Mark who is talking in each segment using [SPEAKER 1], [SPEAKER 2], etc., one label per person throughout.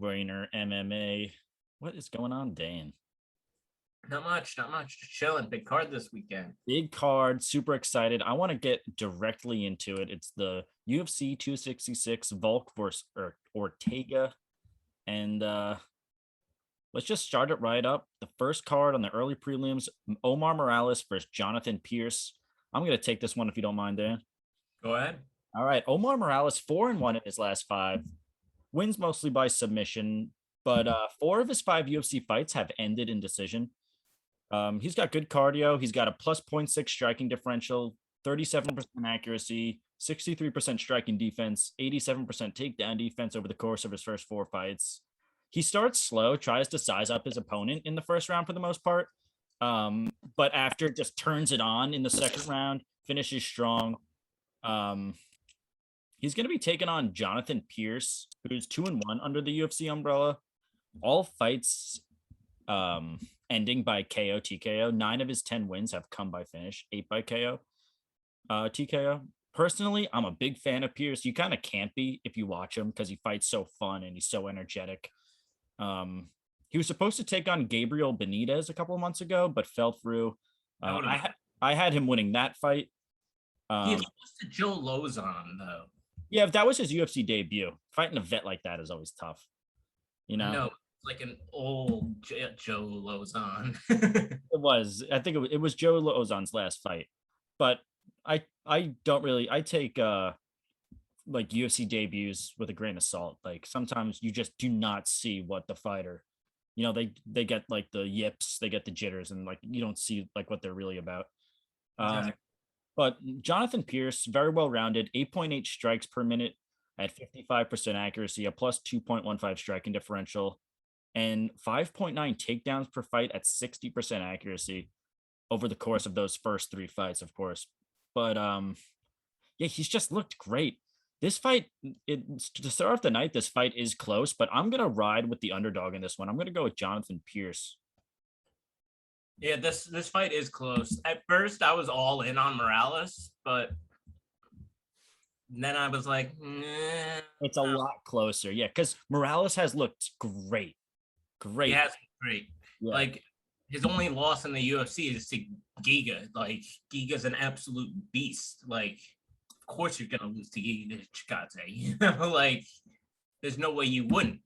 [SPEAKER 1] no-brainer MMA. What is going on, Dane?
[SPEAKER 2] Not much. Just chilling. Big card this weekend.
[SPEAKER 1] Big card, super excited. I want to get directly into it. It's the UFC 266 Volk versus Ortega. And let's just start it right up. The first card on the early prelims, Omar Moraes versus Jonathan Pierce. I'm going to take this one if you don't mind, Dan.
[SPEAKER 2] Go ahead.
[SPEAKER 1] All right. Omar Moraes, 4-1 in his last 5. Wins mostly by submission, but 4 of his 5 UFC fights have ended in decision. He's got good cardio. He's got a plus 0.6 striking differential, 37% accuracy, 63% striking defense, 87% takedown defense over the course of his first 4 fights. He starts slow, tries to size up his opponent in the first round for the most part, but after just turns it on in the second round, finishes strong. He's going to be taking on Jonathan Pierce, who's 2-1 under the UFC umbrella. All fights ending by KO, TKO. 9 of his 10 wins have come by finish, 8 by KO, TKO. Personally, I'm a big fan of Pierce. You kind of can't be if you watch him because he fights so fun and he's so energetic. He was supposed to take on Gabriel Benitez a couple of months ago, but fell through. I had him winning that fight.
[SPEAKER 2] He lost to Joe Lozon, though.
[SPEAKER 1] Yeah, if that was his UFC debut, fighting a vet like that is always tough. You know?
[SPEAKER 2] No, like an old Joe Lozon.
[SPEAKER 1] It was. I think it was Joe Lozon's last fight. But I don't really. I take like UFC debuts with a grain of salt. Like sometimes you just do not see what the fighter, they get like the yips, they get the jitters, and like you don't see like what they're really about.
[SPEAKER 2] Exactly.
[SPEAKER 1] But Jonathan Pierce, very well rounded, 8.8 strikes per minute at 55% accuracy, a plus 2.15 striking differential, and 5.9 takedowns per fight at 60% accuracy over the course of those first 3 fights, of course. But yeah, he's just looked great. This fight, to start off the night, this fight is close, but I'm gonna ride with the underdog in this one. I'm gonna go with Jonathan Pierce.
[SPEAKER 2] Yeah, this fight is close. At first, I was all in on Moraes, but then I was like, nah,
[SPEAKER 1] it's a lot closer. Yeah, because Moraes has looked great.
[SPEAKER 2] He has great.
[SPEAKER 1] Yeah.
[SPEAKER 2] Like his only loss in the UFC is to Giga. Like Giga's an absolute beast. Like, of course you're gonna lose to Giga Chikadze. Like, there's no way you wouldn't.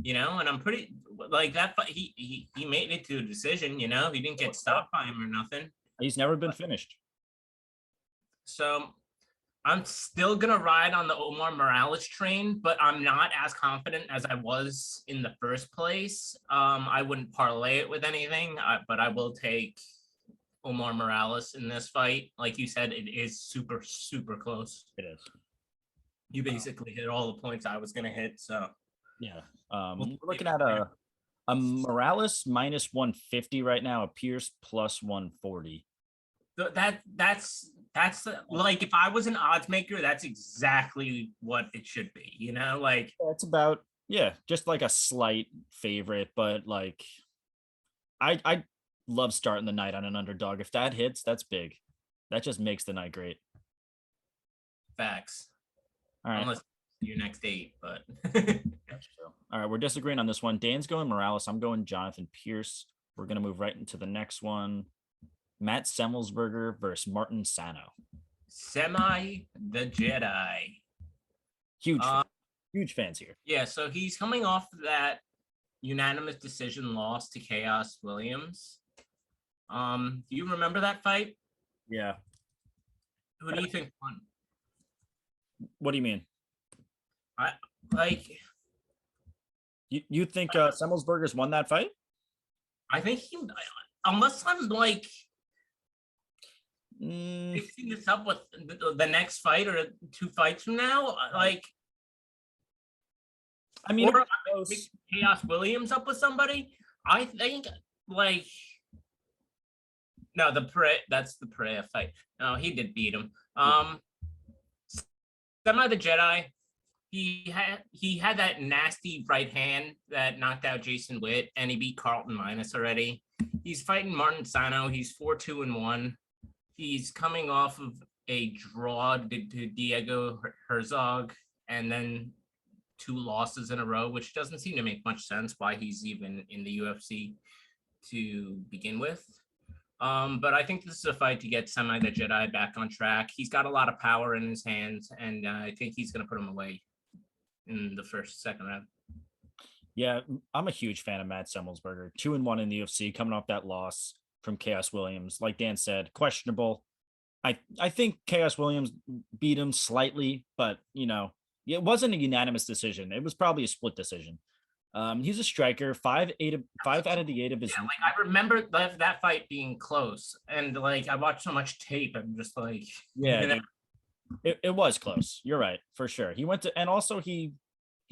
[SPEAKER 2] And I'm pretty like that. He made it to a decision. He didn't get stopped by him or nothing.
[SPEAKER 1] He's never been finished.
[SPEAKER 2] So I'm still gonna ride on the Omar Moraes train, but I'm not as confident as I was in the first place. I wouldn't parlay it with anything, but I will take Omar Moraes in this fight. Like you said, it is super, super close.
[SPEAKER 1] It is.
[SPEAKER 2] You basically hit all the points I was gonna hit. So
[SPEAKER 1] yeah. We're looking at a Moraes minus 150 right now, a Pierce plus 140.
[SPEAKER 2] That's like, if I was an odds maker, that's exactly what it should be. Like
[SPEAKER 1] it's about, yeah, just like a slight favorite, but like I love starting the night on an underdog. If that hits, that's big. That just makes the night great.
[SPEAKER 2] Facts.
[SPEAKER 1] All right.
[SPEAKER 2] Unless your next date, but
[SPEAKER 1] that's true. All right, we're disagreeing on this one. Dan's going Moraes. I'm going Jonathan Pierce. We're gonna move right into the next one. Matt Semelsberger versus Martin Sano.
[SPEAKER 2] Semi the Jedi.
[SPEAKER 1] Huge fans here.
[SPEAKER 2] Yeah, so he's coming off that unanimous decision loss to Chaos Williams. Do you remember that fight?
[SPEAKER 1] Yeah.
[SPEAKER 2] Who do you think won?
[SPEAKER 1] What do you mean? You think Semelsberger's won that fight?
[SPEAKER 2] I think unless I'm like mixing this up with the next fight or 2 fights from now, like,
[SPEAKER 1] I mean,
[SPEAKER 2] or Chaos Williams up with somebody. I think like no, that's the Pereira fight. No, he did beat him. Semi the Jedi. He had that nasty right hand that knocked out Jason Witt, and he beat Carlton Minus already. He's fighting Martin Sano. He's 4-2-1. He's coming off of a draw to Diego Herzog, and then 2 losses in a row, which doesn't seem to make much sense why he's even in the UFC to begin with. But I think this is a fight to get Semi the Jedi back on track. He's got a lot of power in his hands, and I think he's going to put him away in the second round.
[SPEAKER 1] Yeah, I'm a huge fan of Matt Semelsberger. 2-1 in the UFC, coming off that loss from Chaos Williams. Like Dan said, questionable. I think Chaos Williams beat him slightly, but it wasn't a unanimous decision. It was probably a split decision. He's a striker. 5 out of the 8 of his.
[SPEAKER 2] Yeah, like I remember that fight being close, and like I watched so much tape. I'm just like,
[SPEAKER 1] yeah, it was close. You're right, for sure. He went to, and also he's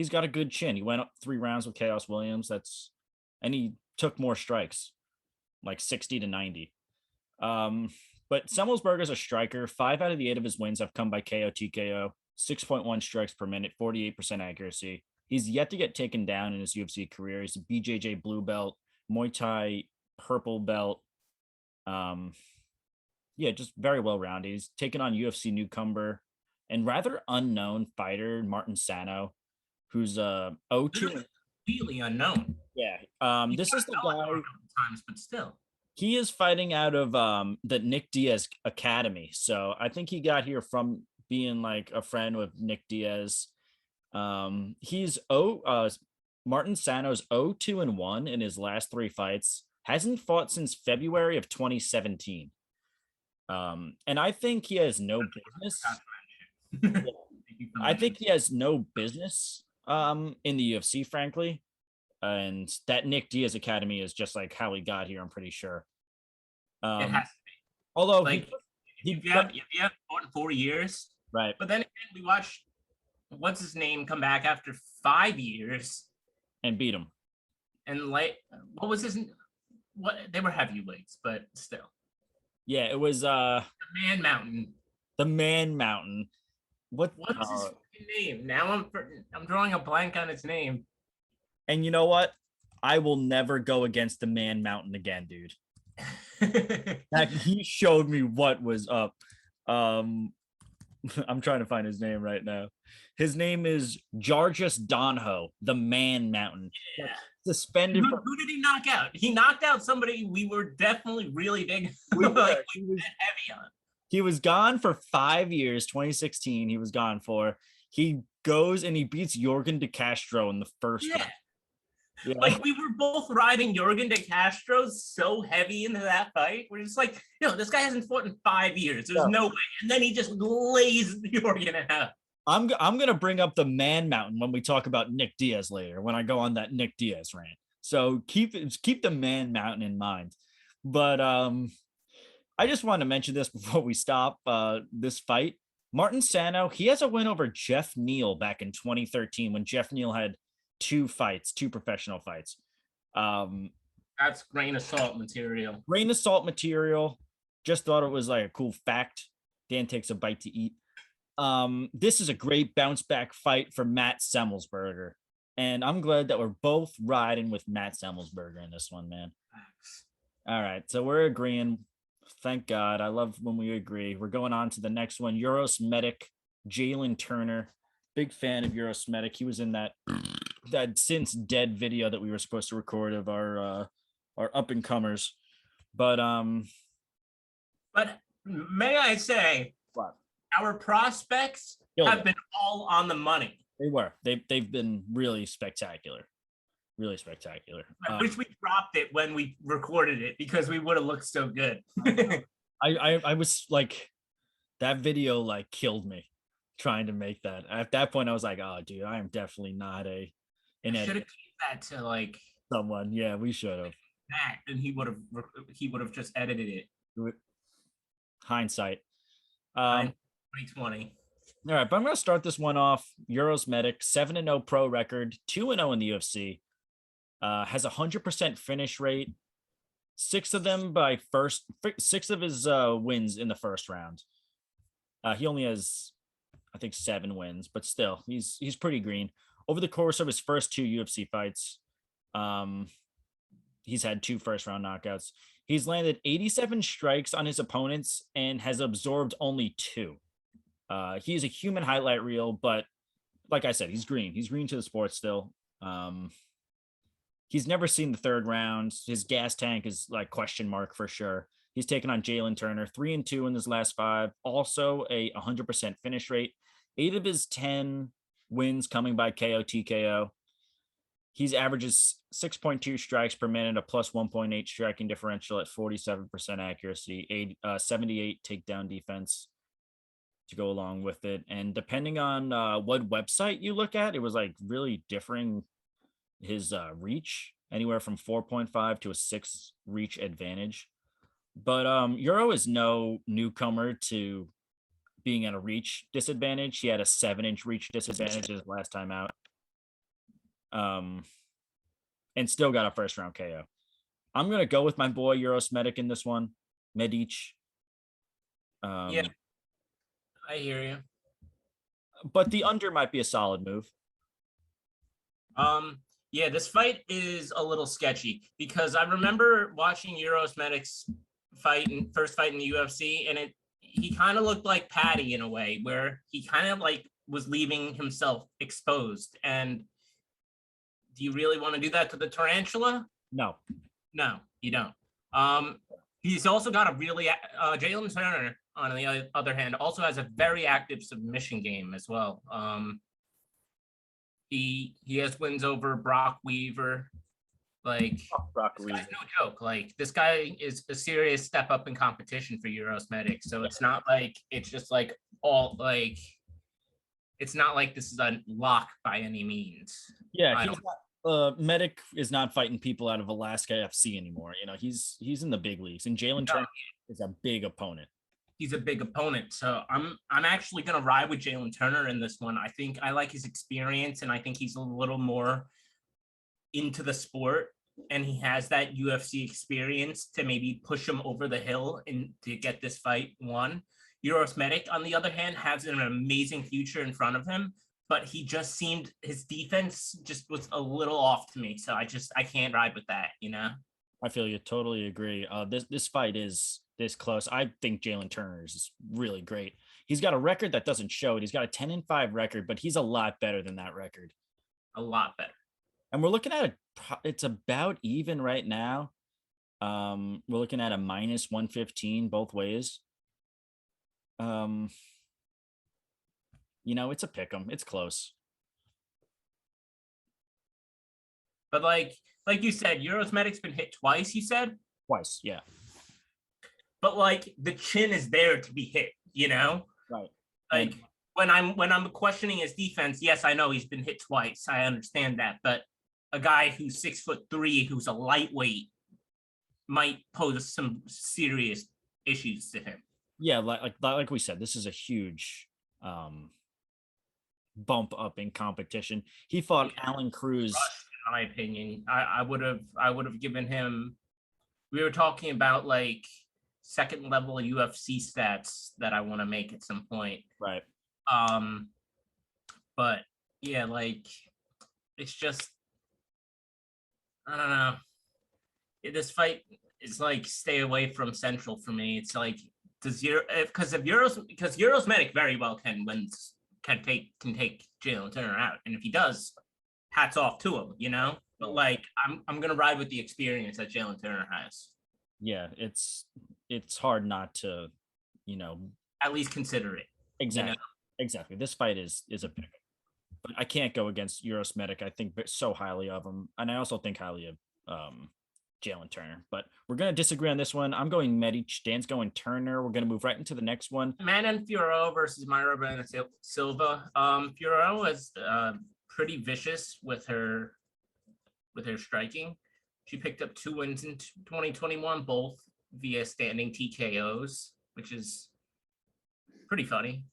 [SPEAKER 1] got a good chin. He went up 3 rounds with Chaos Williams. And he took more strikes, like 60 to 90. But Semelsberger's a striker. 5 out of the 8 of his wins have come by KO TKO. 6.1 strikes per minute, 48% accuracy. He's yet to get taken down in his UFC career. He's a BJJ blue belt, Muay Thai purple belt. Just very well rounded. He's taken on UFC newcomer and rather unknown fighter Martin Sano, who's 0-2.
[SPEAKER 2] Really unknown.
[SPEAKER 1] Yeah. This is the guy.
[SPEAKER 2] Times, but still. He
[SPEAKER 1] is fighting out of the Nick Diaz Academy. So I think he got here from being like a friend with Nick Diaz. He's Martin Sano's 0-2-1 in his last 3 fights. Hasn't fought since February of 2017. And I think he has no business. I think he has no business in the UFC, frankly. And that Nick Diaz Academy is just like how he got here, I'm pretty sure.
[SPEAKER 2] It has to be.
[SPEAKER 1] Although
[SPEAKER 2] like if you have fought in 4 years,
[SPEAKER 1] right? But then
[SPEAKER 2] again, we watched what's his name come back after 5 years
[SPEAKER 1] and beat him.
[SPEAKER 2] And like, what was his? What they were heavyweights, but still.
[SPEAKER 1] Yeah, it was
[SPEAKER 2] the Man Mountain.
[SPEAKER 1] The Man Mountain. What's
[SPEAKER 2] his name? Now I'm drawing a blank on his name.
[SPEAKER 1] And you know what? I will never go against the Man Mountain again, dude. He showed me what was up. I'm trying to find his name right now. His name is Jarjus Donho, the Man Mountain.
[SPEAKER 2] Yeah.
[SPEAKER 1] Suspended.
[SPEAKER 2] Who did he knock out? He knocked out somebody we were definitely really big. He was heavy on.
[SPEAKER 1] He was gone for 5 years. 2016, he was gone for. He goes and he beats Jorgen De Castro in the first round.
[SPEAKER 2] Yeah. Like we were both riding Jorgen De Castro so heavy into that fight. We're just like, this guy hasn't fought in 5 years. There's no way. And then he just lays Jorgen in half.
[SPEAKER 1] I'm gonna bring up the Man Mountain when we talk about Nick Diaz later, when I go on that Nick Diaz rant. So keep the Man Mountain in mind. But I just want to mention this before we stop this fight. Martin Sano, he has a win over Jeff Neal back in 2013 when Jeff Neal had 2 professional fights.
[SPEAKER 2] That's grain of salt material.
[SPEAKER 1] Grain of salt material. Just thought it was like a cool fact. Dan takes a bite to eat. This is a great bounce back fight for Matt Semelsberger. And I'm glad that we're both riding with Matt Semelsberger in this one, man.
[SPEAKER 2] Thanks.
[SPEAKER 1] All right. So we're agreeing. Thank God. I love when we agree. We're going on to the next one. Euros Medic, Jalen Turner. Big fan of Euros Medic. He was in that since dead video that we were supposed to record of our up and comers. But
[SPEAKER 2] may I say,
[SPEAKER 1] what?
[SPEAKER 2] Our prospects have been all on the money.
[SPEAKER 1] They were. They've been really spectacular. Really spectacular.
[SPEAKER 2] I wish we dropped it when we recorded it because we would have looked so good.
[SPEAKER 1] I was like, that video like killed me trying to make that. At that point, I was like, oh, dude, I am definitely not an editor.
[SPEAKER 2] Should have kept that to like
[SPEAKER 1] someone. Yeah, we should have.
[SPEAKER 2] That, and he would have just edited it.
[SPEAKER 1] Hindsight.
[SPEAKER 2] 2020.
[SPEAKER 1] All right, but I'm going to start this one off. Euros Medic, 7-0 pro record, 2-0 in the UFC. Has a 100% finish rate. 6 of his wins in the first round. He only has, I think, 7 wins, but still, he's pretty green. Over the course of his first 2 UFC fights, he's had 2 first-round knockouts. He's landed 87 strikes on his opponents and has absorbed only 2. He is a human highlight reel, but like I said, he's green. He's green to the sport still. He's never seen the third round. His gas tank is like question mark for sure. He's taken on Jalen Turner, 3-2 in his last 5. Also a 100% finish rate. 8 of his 10 wins coming by KO TKO. He's averages 6.2 strikes per minute, a plus 1.8 striking differential at 47% accuracy, 78 takedown defense to go along with it. And depending on what website you look at, it was like really differing his reach, anywhere from 4.5 to a 6 reach advantage. But Euro is no newcomer to being at a reach disadvantage. He had a 7-inch reach disadvantage his last time out. And still got a first round KO. I'm gonna go with my boy Euros Medic in this one. Medic.
[SPEAKER 2] Yeah, I hear you.
[SPEAKER 1] But the under might be a solid move.
[SPEAKER 2] Yeah, this fight is a little sketchy because I remember watching Euros Medic's first fight in the UFC, and he kind of looked like Patty in a way, where he kind of like was leaving himself exposed. And do you really want to do that to the tarantula?
[SPEAKER 1] No,
[SPEAKER 2] you don't. He's also got a really Jalen Turner, on the other hand, also has a very active submission game as well. He has wins over Brock Weaver. Like,
[SPEAKER 1] Brock
[SPEAKER 2] this
[SPEAKER 1] Weaver.
[SPEAKER 2] guy's no joke. Like, this guy is a serious step up in competition for Euros Medic. So it's not like it's just like all like it's not like this is a lock by any means.
[SPEAKER 1] Yeah, he's not, Medic is not fighting people out of Alaska FC anymore. You know, he's in the big leagues, and Jalen Turner is a big opponent.
[SPEAKER 2] He's a big opponent. So I'm actually gonna ride with Jalen Turner in this one. I think I like his experience, and I think he's a little more into the sport, and he has that UFC experience to maybe push him over the hill and to get this fight won. Euros Medic, on the other hand, has an amazing future in front of him, but he just seemed his defense just was a little off to me. So I can't ride with that, you know.
[SPEAKER 1] I feel you. Totally agree. This fight is this close. I think Jalen Turner is really great. He's got a record that doesn't show it. He's got a 10-5 record, but he's a lot better than that record.
[SPEAKER 2] A lot better.
[SPEAKER 1] And we're looking at it's about even right now. We're looking at a minus 115 both ways. You know, it's a pick 'em. It's close.
[SPEAKER 2] But like you said, Euros Medic's been hit twice, you said?
[SPEAKER 1] Twice, yeah.
[SPEAKER 2] But like the chin is there to be hit, you know?
[SPEAKER 1] Right.
[SPEAKER 2] Like when I'm questioning his defense, yes, I know he's been hit twice. I understand that, but a guy who's 6'3", who's a lightweight, might pose some serious issues to him.
[SPEAKER 1] Yeah, like we said, this is a huge bump up in competition. He fought Alan Cruz.
[SPEAKER 2] In my opinion, I would have given him. We were talking about like second level UFC stats that I want to make at some point.
[SPEAKER 1] Right.
[SPEAKER 2] But yeah, like it's just I don't know. This fight is like stay away from Central for me. It's like because Euros Medic very well can take Jalen Turner out, and if he does, hats off to him, you know. But like I'm gonna ride with the experience that Jalen Turner has.
[SPEAKER 1] Yeah, it's hard not to, you know,
[SPEAKER 2] at least consider it.
[SPEAKER 1] Exactly.
[SPEAKER 2] You know?
[SPEAKER 1] Exactly. This fight is a pick. But I can't go against Euros Medic. I think so highly of him, and I also think highly of Jalen Turner. But we're gonna disagree on this one. I'm going Medic. Dan's going Turner. We're gonna move right into the next one.
[SPEAKER 2] Manon Fiorot versus Mayra Silva. Fiorot was pretty vicious with her striking. She picked up 2 wins in 2021, both via standing TKOs, which is pretty funny.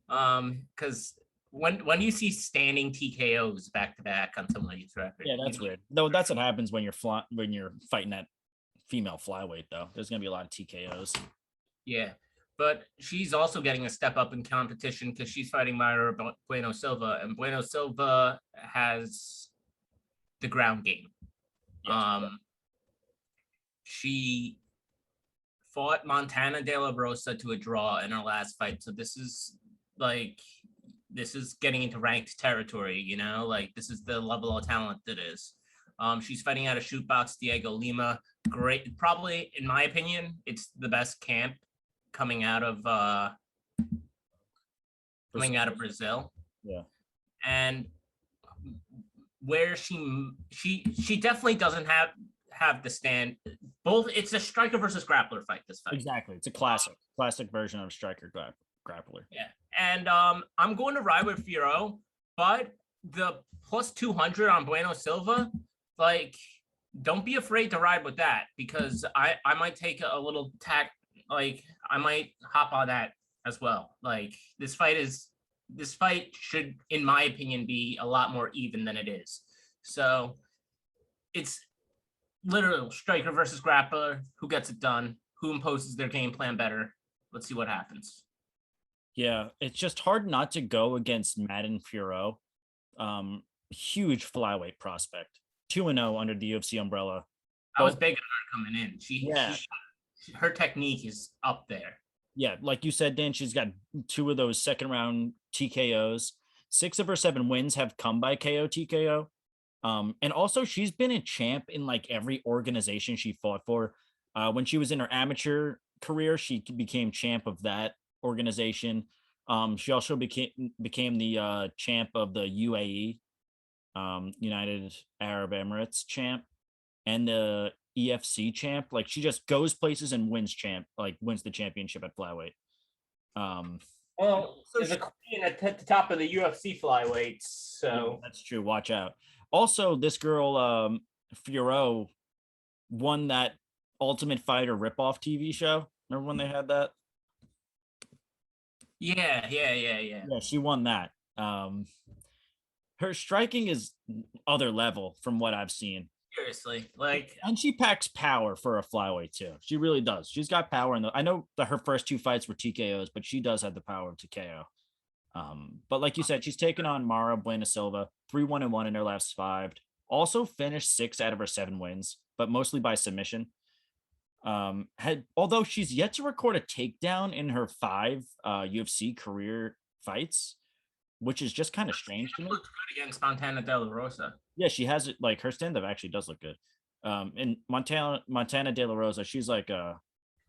[SPEAKER 2] Because when you see standing TKOs back to back on somebody's record,
[SPEAKER 1] yeah, that's weird. Though that's what happens when you're fighting that female flyweight. Though there's gonna be a lot of TKOs.
[SPEAKER 2] Yeah, but she's also getting a step up in competition because she's fighting Mayra Bueno Silva, and Bueno Silva has the ground game. Yes. She fought Montana De La Rosa to a draw in her last fight, so this is like this is getting into ranked territory, you know, like this is the level of talent that is. She's fighting out of Shootbox Diego Lima. Great, probably in my opinion, it's the best camp coming out of Brazil.
[SPEAKER 1] Yeah.
[SPEAKER 2] And where she definitely doesn't have the stand. Both, it's a striker versus grappler fight. This fight,
[SPEAKER 1] Exactly. It's a classic version of striker grappler.
[SPEAKER 2] yeah. And I'm going to ride with Firo, but the plus 200 on Bueno Silva, like, don't be afraid to ride with that, because I might take a little tack. Like, I might hop on that as well. Like, this fight should, in my opinion, be a lot more even than it is. So it's literally striker versus grappler. Who gets it done? Who imposes their game plan better? Let's see what happens.
[SPEAKER 1] Yeah, it's just hard not to go against Madden Furo. Huge flyweight prospect. 2-0 under the UFC umbrella.
[SPEAKER 2] I was big on her coming in.
[SPEAKER 1] Yeah.
[SPEAKER 2] Her technique is up there.
[SPEAKER 1] Yeah, like you said, Dan, she's got 2 of those second round TKOs. 6 of her 7 wins have come by KO TKO. And also she's been a champ in like every organization she fought for. When she was in her amateur career, she became champ of that organization. She also became the champ of the UAE, United Arab Emirates champ, and the EFC champ. Like, she just goes places and wins the championship at flyweight.
[SPEAKER 2] Well, there's a queen at the top of the UFC flyweights, so
[SPEAKER 1] yeah, that's true. Watch out. Also, this girl, Furo, won that Ultimate Fighter ripoff TV show. Remember when they had that?
[SPEAKER 2] Yeah.
[SPEAKER 1] Yeah, she won that. Her striking is other level from what I've seen.
[SPEAKER 2] Seriously, like,
[SPEAKER 1] and she packs power for a flyweight too. She really does. She's got power I know that her first 2 fights were TKOs, but she does have the power to KO. But like you said, she's taken on Mara Buena Silva, 3-1-1 in her last 5. Also finished 6 out of her 7 wins, but mostly by submission. Although she's yet to record a takedown in her 5 UFC career fights, which is just kind of strange to me.
[SPEAKER 2] Looks good against Montana De La Rosa.
[SPEAKER 1] Yeah, she has it. Like, her stand-up actually does look good. And Montana De La Rosa, she's like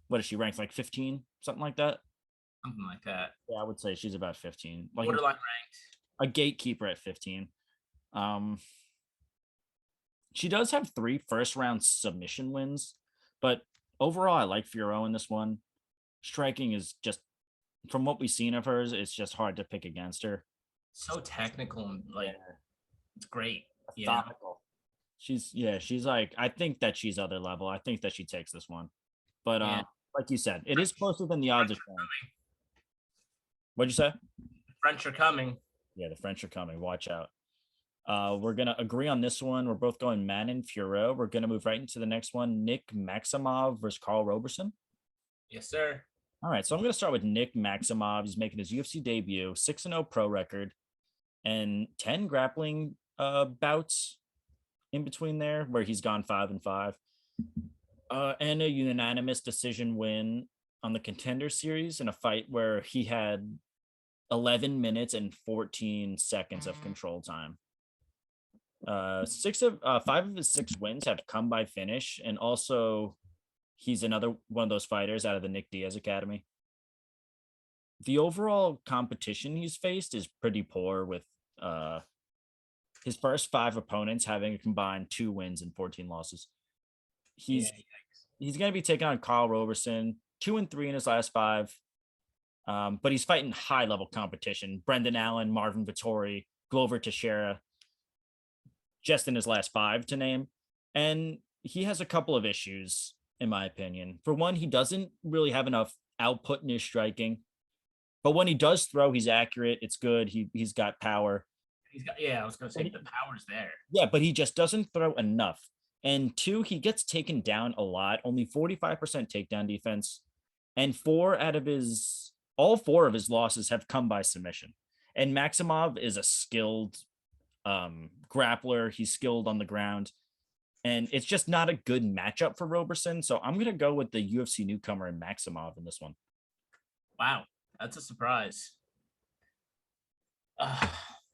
[SPEAKER 1] what is she ranked, like 15, something like that?
[SPEAKER 2] Something like that.
[SPEAKER 1] Yeah, I would say she's about 15. Like
[SPEAKER 2] Borderline ranked.
[SPEAKER 1] A gatekeeper at 15. She does have 3 first-round submission wins, but overall, I like Furo in this one. Striking is just, from what we've seen of hers, it's just hard to pick against her.
[SPEAKER 2] So technical and like, it's great.
[SPEAKER 1] Methodical. Yeah. She's like, I think that she's other level. I think that she takes this one. But like you said, it is closer than the odds are showing. What'd you say?
[SPEAKER 2] The French are coming.
[SPEAKER 1] Yeah, the French are coming. Watch out. We're gonna agree on this one. We're both going Manon Furo. We're gonna move right into the next one. Nick Maximov versus Carl Robertson.
[SPEAKER 2] Yes, sir.
[SPEAKER 1] All right, so I'm gonna start with Nick Maximov. He's making his UFC debut, 6-0 pro record, and 10 grappling bouts in between there, where he's gone 5-5, and a unanimous decision win on the Contender Series in a fight where he had 11 minutes and 14 seconds of control time. 5 of his 6 wins have come by finish, and also he's another one of those fighters out of the Nick Diaz Academy. The overall competition he's faced is pretty poor, with his first 5 opponents having a combined 2 wins and 14 losses. He's going to be taking on Carl Robertson, 2-3 in his last 5. But he's fighting high level competition. Brendan Allen, Marvin Vittori, Glover Teixeira, just in his last 5 to name. And he has a couple of issues, in my opinion. For one, he doesn't really have enough output in his striking. But when he does throw, he's accurate. It's good. He's got power.
[SPEAKER 2] I was going to say, the power's there.
[SPEAKER 1] Yeah, but he just doesn't throw enough. And 2, he gets taken down a lot. Only 45% takedown defense. And all 4 of his losses have come by submission. And Maximov is a skilled grappler. He's skilled on the ground. And it's just not a good matchup for Robertson. So I'm going to go with the UFC newcomer and Maximov in this one.
[SPEAKER 2] Wow, that's a surprise. Uh,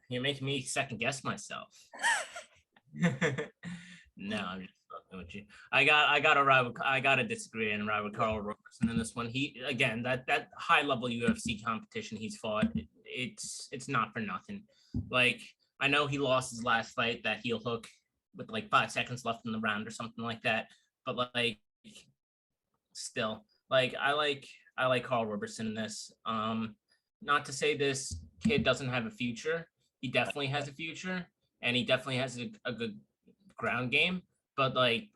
[SPEAKER 2] you're making me second guess myself. No, I'm just fucking with you. I gotta disagree and ride with Carl Robertson in this one. He again that high level UFC competition he's fought, it's not for nothing. Like I know he lost his last fight, that heel hook with like 5 seconds left in the round or something like that. But like still, like I like Carl Robertson in this. Not to say this kid doesn't have a future. He definitely has a future, and he definitely has a good ground game. But like,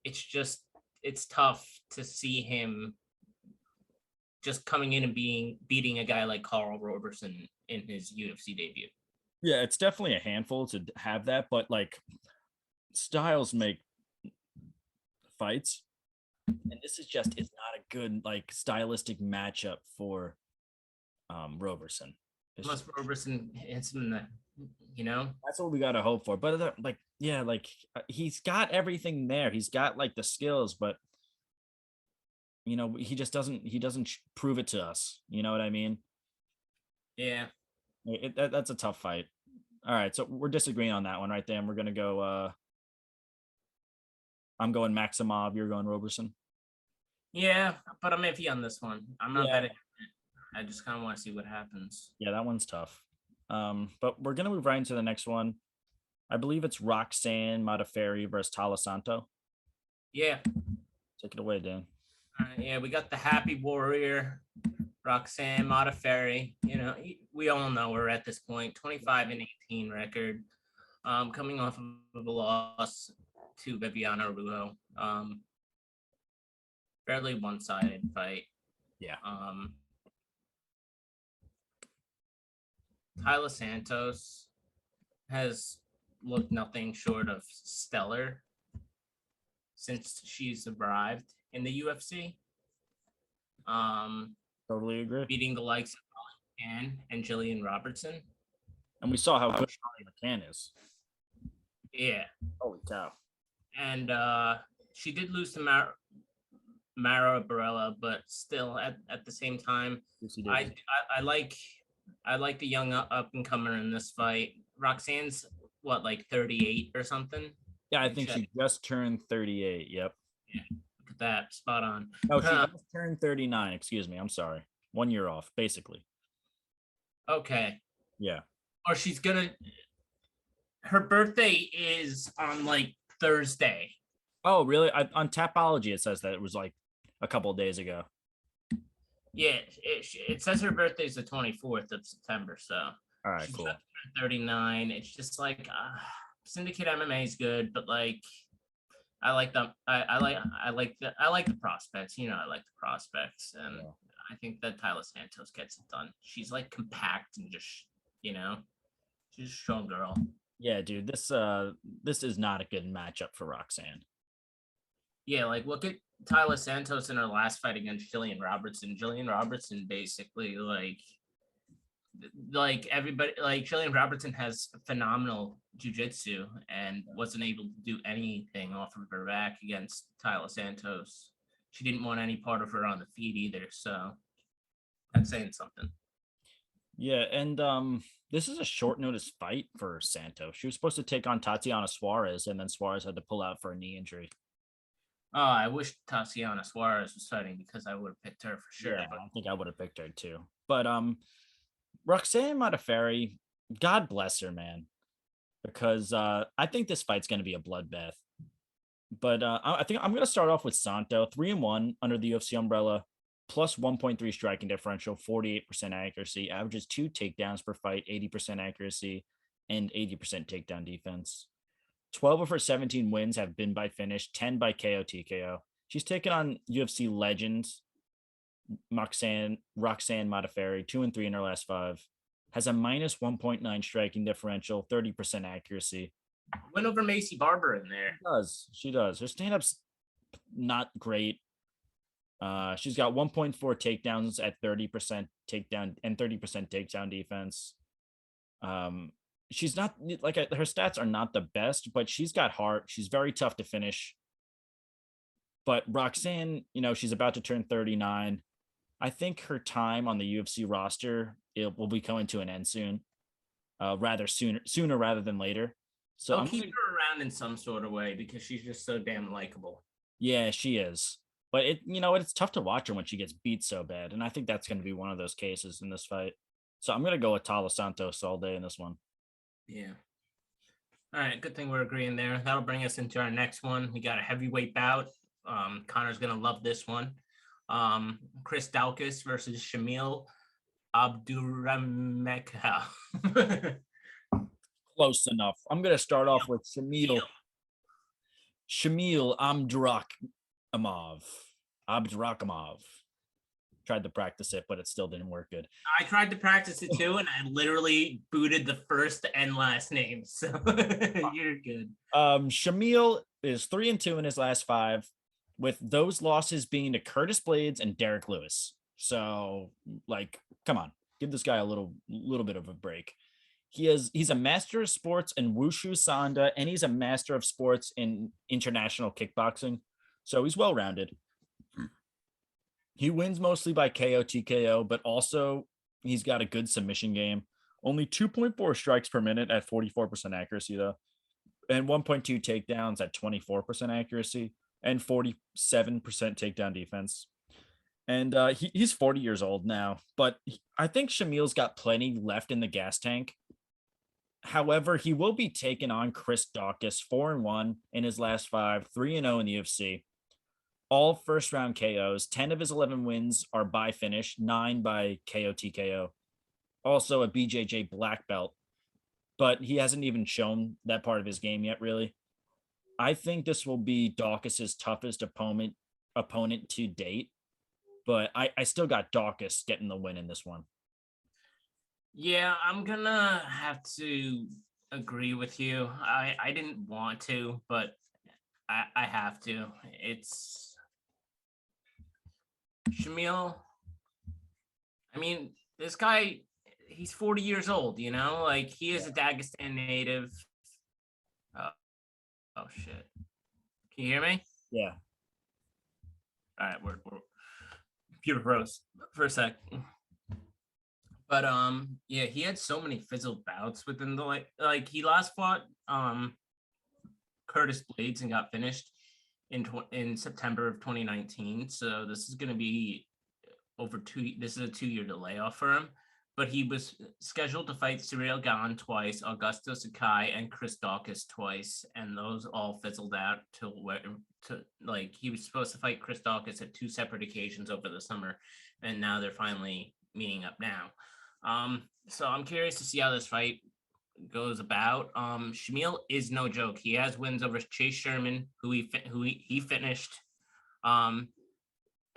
[SPEAKER 2] it's tough to see him just coming in and beating a guy like Carl Robertson in his UFC debut.
[SPEAKER 1] Yeah, it's definitely a handful to have that, but like styles make fights, and this is not a good like stylistic matchup for Robertson.
[SPEAKER 2] Unless Robertson hits him in the, you know.
[SPEAKER 1] That's what we got to hope for. But like, yeah, like he's got everything there. He's got like the skills, but he doesn't prove it to us. You know what I mean?
[SPEAKER 2] Yeah.
[SPEAKER 1] That's a tough fight. All right, so we're disagreeing on that one right there. And we're gonna go. I'm going Maximov. You're going Robertson.
[SPEAKER 2] Yeah, but I'm iffy on this one. I'm not
[SPEAKER 1] Yeah.
[SPEAKER 2] betting. I just kind of want to see what happens.
[SPEAKER 1] Yeah, that one's tough. But we're gonna move right into the next one. I believe it's Roxanne Modafferi versus Tala Santo.
[SPEAKER 2] Yeah.
[SPEAKER 1] Take it away, Dan.
[SPEAKER 2] Yeah, we got the happy warrior, Roxanne Modafferi. You know, we all know we're at this point, 25-18 record, coming off of a loss to Viviana Rujo. Fairly one-sided fight.
[SPEAKER 1] Yeah.
[SPEAKER 2] Tyler Santos has looked nothing short of stellar since she's arrived in the UFC.
[SPEAKER 1] Totally agree.
[SPEAKER 2] Beating the likes of Ann and Jillian Robertson.
[SPEAKER 1] And we saw how good Charlie McCann is.
[SPEAKER 2] Yeah.
[SPEAKER 1] Holy cow.
[SPEAKER 2] And she did lose to Mara Barella, but still at the same time, I like the young up and comer in this fight. Roxanne's what, like 38 or something?
[SPEAKER 1] Yeah, I think she just turned 38. Yep.
[SPEAKER 2] Yeah, look at that, spot on.
[SPEAKER 1] No, she just turned 39. Excuse me. I'm sorry. 1 year off, basically.
[SPEAKER 2] Okay.
[SPEAKER 1] Yeah.
[SPEAKER 2] Or she's gonna. Her birthday is on like Thursday.
[SPEAKER 1] Oh, really? On Tapology, it says that it was like a couple of days ago.
[SPEAKER 2] Yeah, it says her birthday is the 24th of September. So
[SPEAKER 1] all right, cool.
[SPEAKER 2] 39. It's just like Syndicate MMA is good, but like I like them. I like the prospects. You know, I like the prospects, and yeah. I think that Tyler Santos gets it done. She's like compact and just, you know, she's a strong girl.
[SPEAKER 1] Yeah, dude, this is not a good matchup for Roxanne.
[SPEAKER 2] Yeah, like look at Tyler Santos in her last fight against Jillian Robertson. Jillian Robertson basically like everybody, like Jillian Robertson has phenomenal jiu-jitsu and wasn't able to do anything off of her back against Tyler Santos. She didn't want any part of her on the feet either, so that's saying something.
[SPEAKER 1] Yeah, and this is a short notice fight for Santos. She was supposed to take on Tatiana Suarez, and then Suarez had to pull out for a knee injury.
[SPEAKER 2] Oh, I wish Tatiana Suarez was fighting because I would have picked her for sure.
[SPEAKER 1] Yeah, but I think I would have picked her too. But Roxanne Modafferi, God bless her, man, because I think this fight's going to be a bloodbath. But I think I'm going to start off with Santo, 3-1 under the UFC umbrella, plus 1.3 striking differential, 48% accuracy, averages 2 takedowns per fight, 80% accuracy, and 80% takedown defense. 12 of her 17 wins have been by finish, 10 by KO TKO. She's taken on UFC legends Roxanne Modafferi, 2-3 in her last 5. Has a minus 1.9 striking differential, 30% accuracy.
[SPEAKER 2] Went over Macy Barber in there.
[SPEAKER 1] She does. Her stand-up's not great. She's got 1.4 takedowns at 30% takedown and 30% takedown defense. She's not like her stats are not the best, but she's got heart. She's very tough to finish. But Roxanne, you know, she's about to turn 39. I think her time on the UFC roster, it will be coming to an end soon. rather sooner rather than later. So
[SPEAKER 2] I'll keep her around in some sort of way because she's just so damn likable.
[SPEAKER 1] Yeah, she is. But it's tough to watch her when she gets beat so bad. And I think that's going to be one of those cases in this fight. So I'm going to go with Tala Santos all day in this one.
[SPEAKER 2] Yeah. All right. Good thing we're agreeing there. That'll bring us into our next one. We got a heavyweight bout. Connor's going to love this one. Chris Daukaus versus Shamil Abdurakhimov.
[SPEAKER 1] Close enough. I'm going to start off with Shamil Abdurakhimov. Tried to practice it, but it still didn't work good.
[SPEAKER 2] I tried to practice it too, and I literally booted the first and last name. So you're good.
[SPEAKER 1] Shamil is 3-2 in his last 5, with those losses being to Curtis Blades and Derek Lewis. So, come on, give this guy a little bit of a break. He's a master of sports in Wushu Sanda, and he's a master of sports in international kickboxing. So he's well-rounded. He wins mostly by KO, TKO, but also he's got a good submission game. Only 2.4 strikes per minute at 44% accuracy, though, and 1.2 takedowns at 24% accuracy, and 47% takedown defense. And he's 40 years old now, but I think Shamil's got plenty left in the gas tank. However, he will be taking on Chris Daukaus, 4-1 in his last 5, 3-0 in the UFC. All first round KOs. 10 of his 11 wins are by finish, 9 by KO TKO. Also a BJJ black belt, but he hasn't even shown that part of his game yet, really. I think this will be Daukaus's toughest opponent to date, but I still got Daukaus getting the win in this one.
[SPEAKER 2] Yeah, I'm gonna have to agree with you. I didn't want to, but I have to. It's Shamil. I mean, this guy, he's 40 years old, he is a Dagestan native. Oh shit. Can you hear me?
[SPEAKER 1] Yeah.
[SPEAKER 2] All right, we're computer froze for a sec. But yeah, he had so many fizzled bouts within the he last fought Curtis Blades and got finished in September of 2019. So this is going to be this is a 2-year delay off for him. But he was scheduled to fight Cyril Gane twice, Augusto Sakai, and Chris Daukaus twice, and those all fizzled out he was supposed to fight Chris Daukaus at 2 separate occasions over the summer, and now they're finally meeting up now. So I'm curious to see how this fight goes about. Shamil is no joke. He has wins over Chase Sherman, who he finished.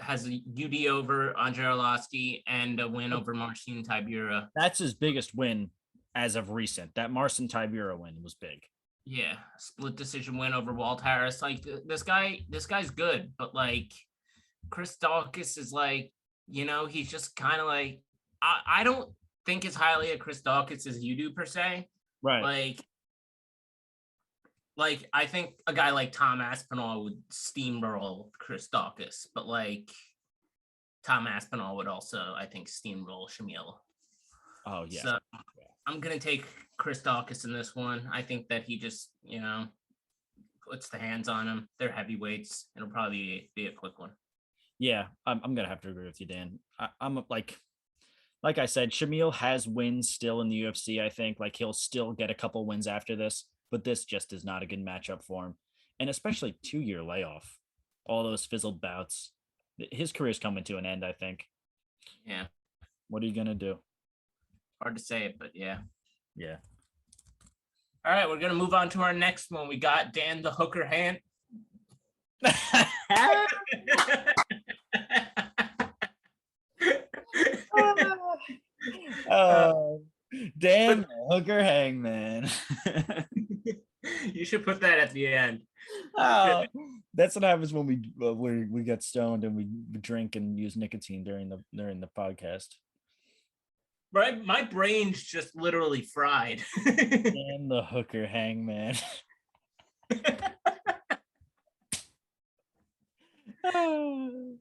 [SPEAKER 2] Has a UD over Andre Arlovski and a win over Marcin Tybura.
[SPEAKER 1] That's his biggest win as of recent. That Marcin Tybura win was big.
[SPEAKER 2] Yeah, split decision win over Walt Harris. This guy's good, but Chris Daukaus is he's just kind of I don't think as highly of Chris Daukaus as you do per se.
[SPEAKER 1] Right.
[SPEAKER 2] I think a guy like Tom Aspinall would steamroll Chris Daukaus, but Tom Aspinall would also, I think, steamroll Shamil.
[SPEAKER 1] Oh yeah.
[SPEAKER 2] So I'm gonna take Chris Daukaus in this one. I think that he just, puts the hands on him. They're heavyweights. It'll probably be a quick one.
[SPEAKER 1] Yeah, I'm gonna have to agree with you, Dan. I'm like I said, Shamil has wins still in the UFC. I think he'll still get a couple wins after this, but this just is not a good matchup for him. And especially 2-year layoff, all those fizzled bouts. His career's coming to an end, I think.
[SPEAKER 2] Yeah.
[SPEAKER 1] What are you gonna do?
[SPEAKER 2] Hard to say it, but yeah.
[SPEAKER 1] Yeah.
[SPEAKER 2] All right, we're gonna move on to our next one. We got Dan the Hooker Hand.
[SPEAKER 1] Dan Hooker Hangman.
[SPEAKER 2] You should put that at the end.
[SPEAKER 1] That's what happens when we get stoned and we drink and use nicotine during the podcast.
[SPEAKER 2] Right, my brain's just literally fried.
[SPEAKER 1] Dan the Hooker Hangman.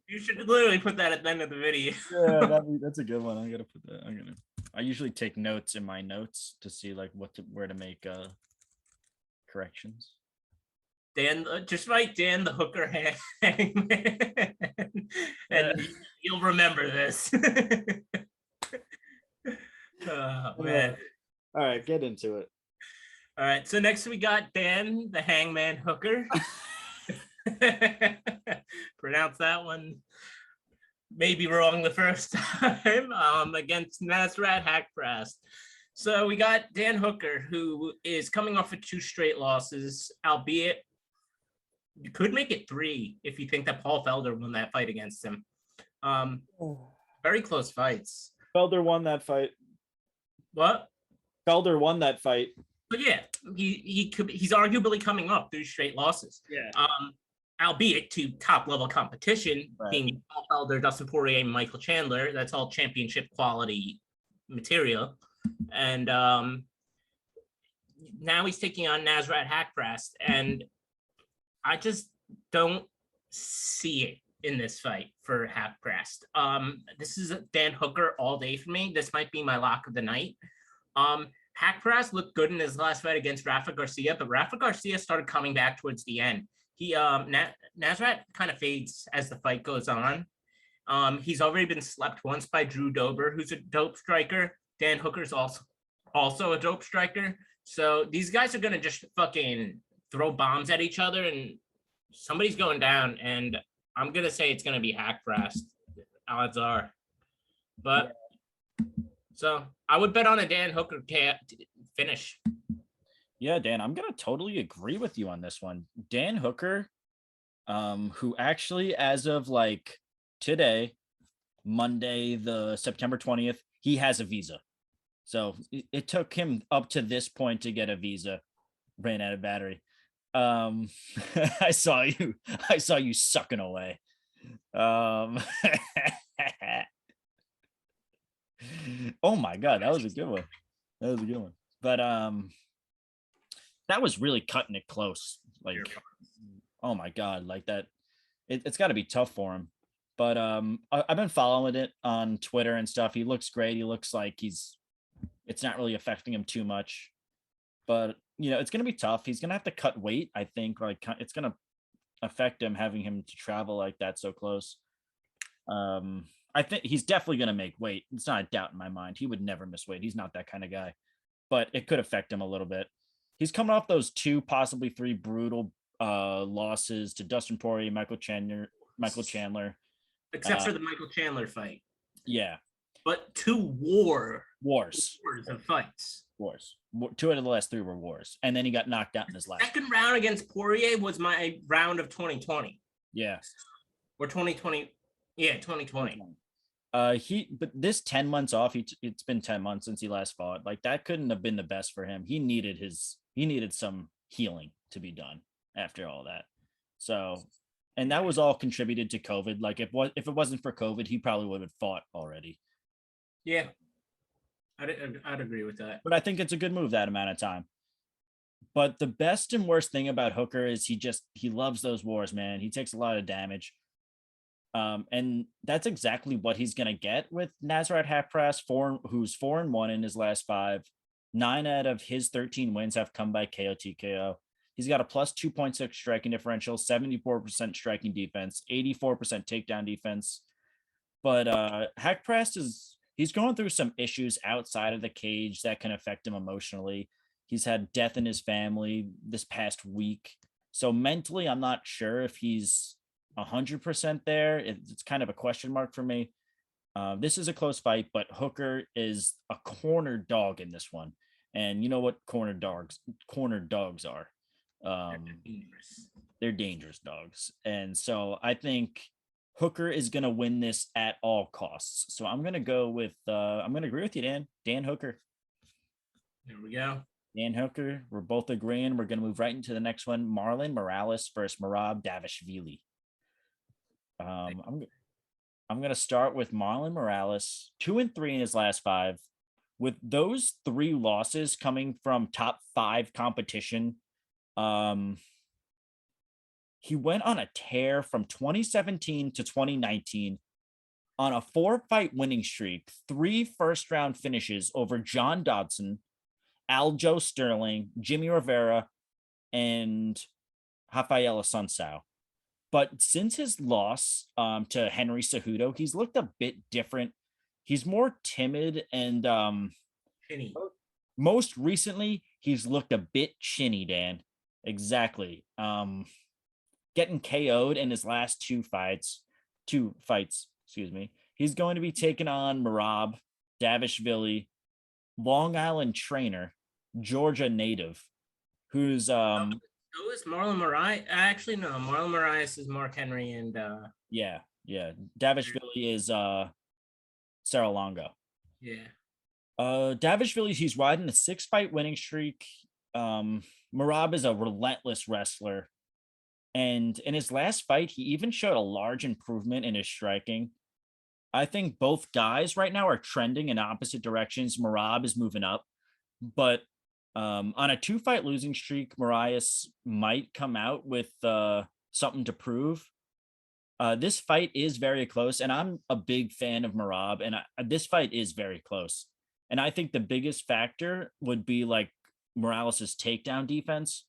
[SPEAKER 1] You
[SPEAKER 2] should literally put that at the end of the video.
[SPEAKER 1] Yeah, that's a good one. I I usually take notes in my notes to see like where to make corrections.
[SPEAKER 2] Dan, just write Dan the Hooker Hangman, and you'll remember this. Oh, man.
[SPEAKER 3] All right, get into it.
[SPEAKER 2] All right, so next we got Dan the Hangman Hooker. Pronounce that one maybe wrong the first time, against Nasrat Hakprast. So we got Dan Hooker, who is coming off of 2 straight losses, albeit you could make it 3 if you think that Paul Felder won that fight against him. Very close fights.
[SPEAKER 3] Felder won that fight.
[SPEAKER 2] What?
[SPEAKER 3] Felder won that fight.
[SPEAKER 2] But yeah, he's arguably coming off 3 straight losses.
[SPEAKER 3] Yeah.
[SPEAKER 2] Albeit to top level competition,
[SPEAKER 3] Right.
[SPEAKER 2] being Paul Felder, Dustin Poirier, and Michael Chandler. That's all championship quality material. And now he's taking on Nasrat Hakprast, and I just don't see it in this fight for Hakprast. This is Dan Hooker all day for me. This might be my lock of the night. Hakprast looked good in his last fight against Rafa Garcia, but Rafa Garcia started coming back towards the end. He Nasrat kind of fades as the fight goes on. He's already been slept once by Drew Dober, who's a dope striker. Dan Hooker's also a dope striker. So these guys are gonna just fucking throw bombs at each other, and somebody's going down. And I'm gonna say it's gonna be Hakprast. Odds are, but so I would bet on a Dan Hooker finish.
[SPEAKER 1] Yeah, Dan, I'm gonna totally agree with you on this one. Dan Hooker, who actually, as of like today, Monday, the September 20th, he has a visa. So it took him up to this point to get a visa. Ran out of battery. I saw you sucking away. Oh my God, that was a good one. But that was really cutting it close. Like, oh my God, like that. It's got to be tough for him. But I've been following it on Twitter and stuff. He looks great. He looks like it's not really affecting him too much. But it's gonna be tough. He's gonna have to cut weight. I think like it's gonna affect him having him to travel like that so close. I think he's definitely gonna make weight. It's not a doubt in my mind. He would never miss weight. He's not that kind of guy. But it could affect him a little bit. He's coming off those 2, possibly 3 brutal losses to Dustin Poirier, Michael Chandler.
[SPEAKER 2] Except for the Michael Chandler fight.
[SPEAKER 1] Yeah.
[SPEAKER 2] But 2 wars of fights.
[SPEAKER 1] Wars. 2 out of the last 3 were wars. And then he got knocked out in his last.
[SPEAKER 2] Second round against Poirier was my round of 2020.
[SPEAKER 1] Yeah.
[SPEAKER 2] Or 2020. Yeah, 2020.
[SPEAKER 1] But this 10 months off, it's been 10 months since he last fought. Like that couldn't have been the best for him. He needed some healing to be done after all that. So, and that was all contributed to COVID. Like if it wasn't for COVID, he probably would have fought already.
[SPEAKER 2] Yeah. I'd agree with that.
[SPEAKER 1] But I think it's a good move that amount of time. But the best and worst thing about Hooker is he loves those wars, man. He takes a lot of damage. And that's exactly what he's gonna get with Nasrat Hakprast, who's 4-1 in his last 5. 9 out of his 13 wins have come by KO TKO. He's got a plus 2.6 striking differential, 74% striking defense, 84% takedown defense. But Hakprast he's going through some issues outside of the cage that can affect him emotionally. He's had death in his family this past week. So mentally, I'm not sure if he's 100% there. It's kind of a question mark for me. This is a close fight, but Hooker is a corner dog in this one. And you know what corner dogs are. They're dangerous dogs. And so I think Hooker is going to win this at all costs. So I'm going to go with, I'm going to agree with you, Dan. Dan Hooker.
[SPEAKER 2] There we go.
[SPEAKER 1] Dan Hooker. We're both agreeing. We're going to move right into the next one. Marlon Moraes versus Merab Davishvili. I'm going to start with Marlon Moraes, 2-3 in his last 5. With those 3 losses coming from top 5 competition, he went on a tear from 2017 to 2019, on a 4-fight winning streak, 3 first-round finishes over John Dodson, Aljo Sterling, Jimmy Rivera, and Rafael Assunção. But since his loss to Henry Cejudo, he's looked a bit different. He's more timid, and
[SPEAKER 2] Chinny.
[SPEAKER 1] most recently, he's looked a bit chinny, Dan. Exactly. Getting KO'd in his last two fights, excuse me. He's going to be taking on Merab, Davishvili, Long Island trainer, Georgia native, who's
[SPEAKER 2] Who is Marlon Moraes? Actually, no. Marlon Moraes is Mark Henry and
[SPEAKER 1] yeah. Davishvili is Sarah Longo.
[SPEAKER 2] yeah.
[SPEAKER 1] Davishvili, he's riding a 6-fight winning streak. Merab is a relentless wrestler. And in his last fight, he even showed a large improvement in his striking. I think both guys right now are trending in opposite directions. Merab is moving up, but on a 2-fight losing streak, Moraes might come out with something to prove. This fight is very close, and I'm a big fan of Merab, and this fight is very close. And I think the biggest factor would be like Morales' takedown defense.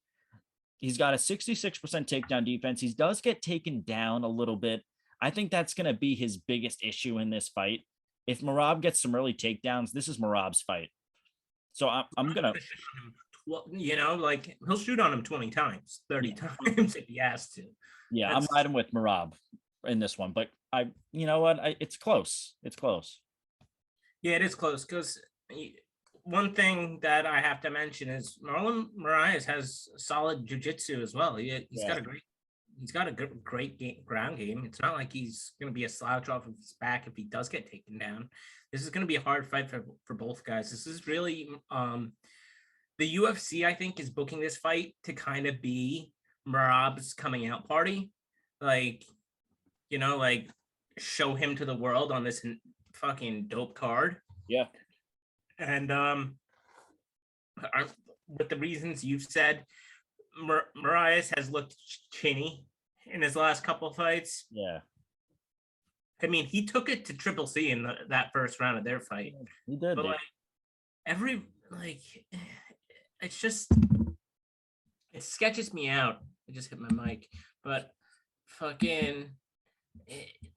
[SPEAKER 1] He's got a 66% takedown defense. He does get taken down a little bit. I think that's going to be his biggest issue in this fight. If Merab gets some early takedowns, this is Merab's fight. So I'm going to,
[SPEAKER 2] you know, like he'll shoot on him 20 times, 30 times if he has to.
[SPEAKER 1] Yeah, I'm riding with Merab in this one, but you know what? It's close. It's close.
[SPEAKER 2] Yeah, it is close because one thing that I have to mention is Marlon Moraes has solid jiu-jitsu as well. He's got a great ground game. It's not like he's going to be a slouch off of his back if he does get taken down. This is going to be a hard fight for both guys. This is really the UFC, I think, is booking this fight to kind of be Merab's coming out party. Like, you know, like show him to the world on this fucking dope card.
[SPEAKER 1] Yeah.
[SPEAKER 2] And with the reasons you've said, Moraes has looked chinny in his last couple of fights.
[SPEAKER 1] Yeah.
[SPEAKER 2] I mean, he took it to Triple C in that first round of their fight.
[SPEAKER 1] He did.
[SPEAKER 2] But it's just, it sketches me out. I just hit my mic, but fucking,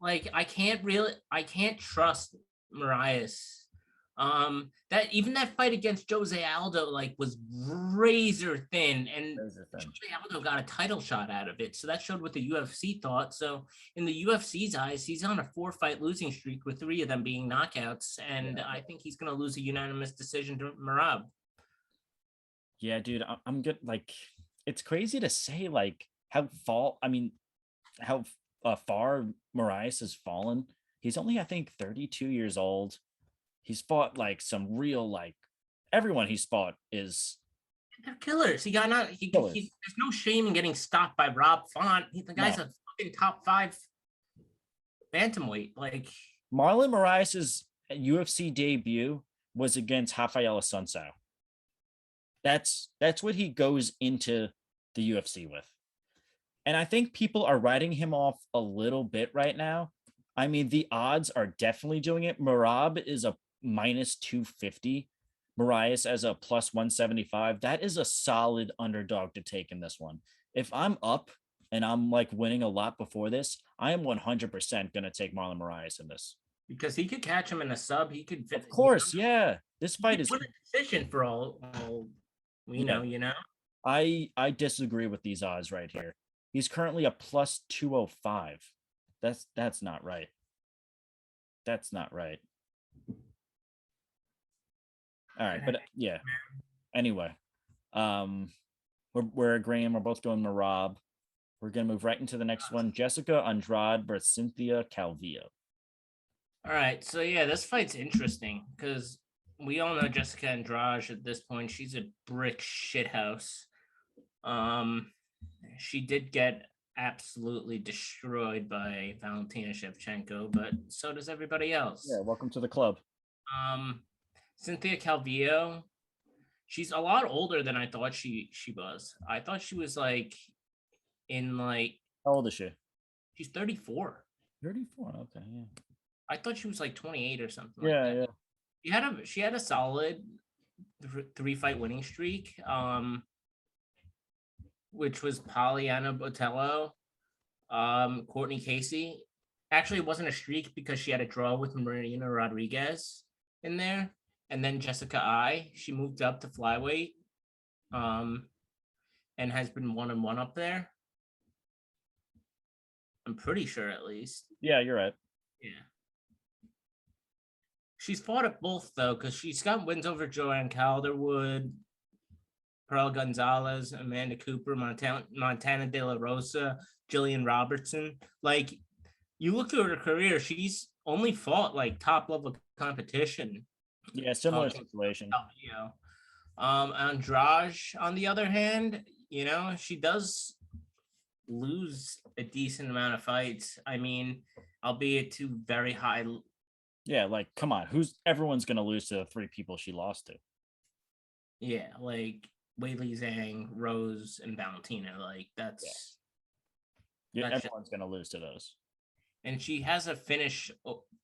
[SPEAKER 2] I can't trust Moraes. That fight against Jose Aldo was razor thin, and Jose Aldo got a title shot out of it. So that showed what the UFC thought. So in the UFC's eyes, he's on a 4-fight losing streak with 3 of them being knockouts, and I think he's going to lose a unanimous decision to Merab.
[SPEAKER 1] Yeah, dude, I'm good. It's crazy to say how far Moraes has fallen. He's only, I think, 32 years old. He's fought some real everyone he's fought is
[SPEAKER 2] they're killers. There's no shame in getting stopped by Rob Font. The guy's a fucking top 5 bantamweight.
[SPEAKER 1] Marlon Moraes' UFC debut was against Rafael Assunção. That's what he goes into the UFC with. And I think people are writing him off a little bit right now. I mean, the odds are definitely doing it. Merab is a -250. Moraes as a +175. That is a solid underdog to take in this one. If I'm up and I'm winning a lot before this, I am 100% going to take Marlon Moraes in this.
[SPEAKER 2] Because he could catch him in a sub. He could fit.
[SPEAKER 1] Of course, yeah. This fight is
[SPEAKER 2] a decision for all we know, you know?
[SPEAKER 1] I disagree with these odds right here. He's currently a +205. That's not right. That's not right. All right, but yeah. Anyway, we're agreeing. We're both going Merab. We're gonna move right into the next one. Jessica Andrade versus Cynthia Calvillo.
[SPEAKER 2] All right, so yeah, this fight's interesting because we all know Jessica Andrade at this point. She's a brick shithouse. She did get absolutely destroyed by Valentina Shevchenko, but so does everybody else.
[SPEAKER 1] Yeah, welcome to the club.
[SPEAKER 2] Cynthia Calvillo, she's a lot older than I thought she was. I thought she was
[SPEAKER 1] How old is she?
[SPEAKER 2] She's 34.
[SPEAKER 1] 34. Okay, yeah.
[SPEAKER 2] I thought she was like 28 or something like
[SPEAKER 3] Yeah,
[SPEAKER 2] that.
[SPEAKER 3] yeah.
[SPEAKER 2] She had a solid 3-fight winning streak, which was Polyana Botello, Courtney Casey. Actually, it wasn't a streak because she had a draw with Marina Rodriguez in there, and then Jessica I. She moved up to flyweight, and has been 1-1 up there. I'm pretty sure, at least.
[SPEAKER 3] Yeah, you're right.
[SPEAKER 2] Yeah. She's fought at both though, because she's got wins over Joanne Calderwood, Pearl Gonzalez, Amanda Cooper, Montana De La Rosa, Jillian Robertson. Like, you look through her career, she's only fought like top level competition.
[SPEAKER 1] Yeah, similar situation.
[SPEAKER 2] Andrade, on the other hand, she does lose a decent amount of fights. I mean, albeit to very high.
[SPEAKER 1] Yeah, like, come on, everyone's gonna lose to the 3 people she lost to.
[SPEAKER 2] Yeah, like Weili Zhang, Rose, and Valentina. Like, that's
[SPEAKER 1] Everyone's gonna lose to those.
[SPEAKER 2] And she has a finish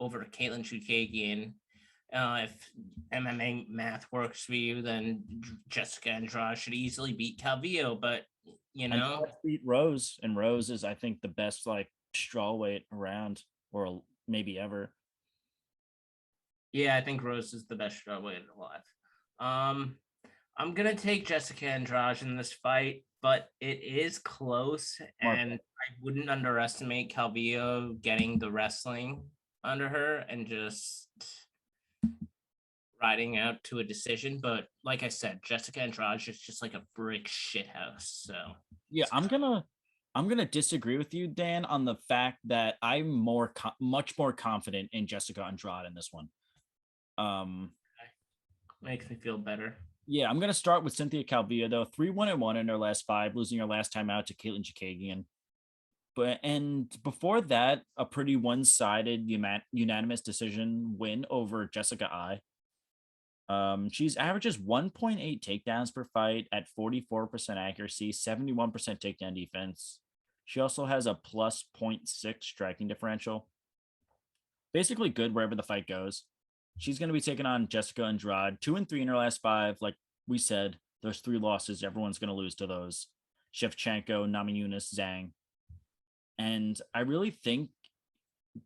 [SPEAKER 2] over Caitlin Chukagian. If MMA math works for you, then Jessica Andrade should easily beat Calvillo. But
[SPEAKER 1] Andrade beat Rose, and Rose is, I think, the best like strawweight around, or maybe ever.
[SPEAKER 2] Yeah, I think Rose is the best strawweight alive. I'm gonna take Jessica Andrade in this fight, but it is close, and I wouldn't underestimate Calvillo getting the wrestling under her and just riding out to a decision. But like I said, Jessica Andrade is just like a brick shithouse. So
[SPEAKER 1] yeah, I'm gonna disagree with you, Dan, on the fact that I'm much more confident in Jessica Andrade in this one.
[SPEAKER 2] Makes me feel better.
[SPEAKER 1] Yeah, I'm gonna start with Cynthia Calvillo though. 3-1-1 in her last 5, losing her last time out to Caitlin Chukagian. And before that, a pretty one-sided unanimous decision win over Jessica I. She's averages 1.8 takedowns per fight at 44% accuracy, 71% takedown defense. She also has a plus 0.6 striking differential. Basically good wherever the fight goes. She's going to be taking on Jessica Andrade, 2-3 in her last 5. Like we said, those 3 losses, everyone's going to lose to those. Shevchenko, Namajunas, Zhang. And I really think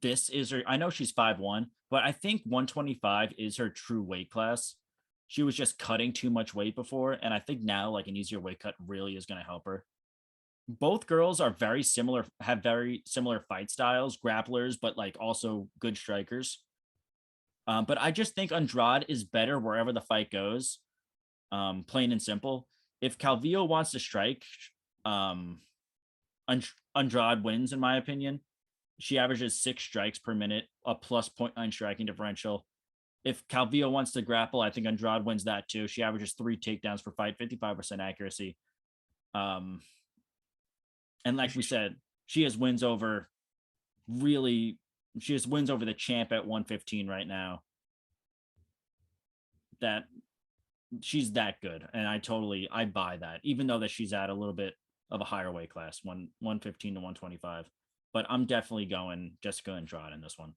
[SPEAKER 1] this is her. I know she's 5'1", but I think 125 is her true weight class. She was just cutting too much weight before, and I think now like an easier weight cut really is going to help her. Both girls are very similar, have very similar fight styles, grapplers, but like also good strikers. But I just think Andrade is better wherever the fight goes. Plain and simple. If Calvillo wants to strike, Andrade wins, in my opinion. She averages 6 strikes per minute, a plus 0.9 striking differential. If Calvillo wants to grapple, I think Andrade wins that too. She averages 3 takedowns per fight, 55% accuracy. And like we said, she has wins over the champ at 115 right now. That she's that good. And I buy that, even though that she's at a little bit of a higher weight class, 115 to 125. But I'm definitely going Jessica Andrade in this one.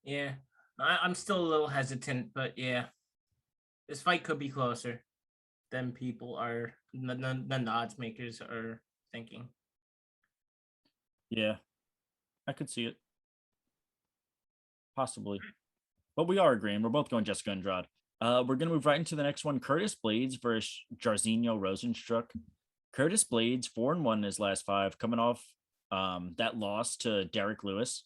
[SPEAKER 2] Yeah, I'm still a little hesitant, but yeah, this fight could be closer than people are, than the odds makers are thinking.
[SPEAKER 1] Yeah, I could see it. Possibly. But we are agreeing. We're both going Jessica Andrade. We're going to move right into the next one. Curtis Blades versus Jairzinho Rosenstruck. Curtis Blades, 4-1 in his last 5, coming off that loss to Derek Lewis.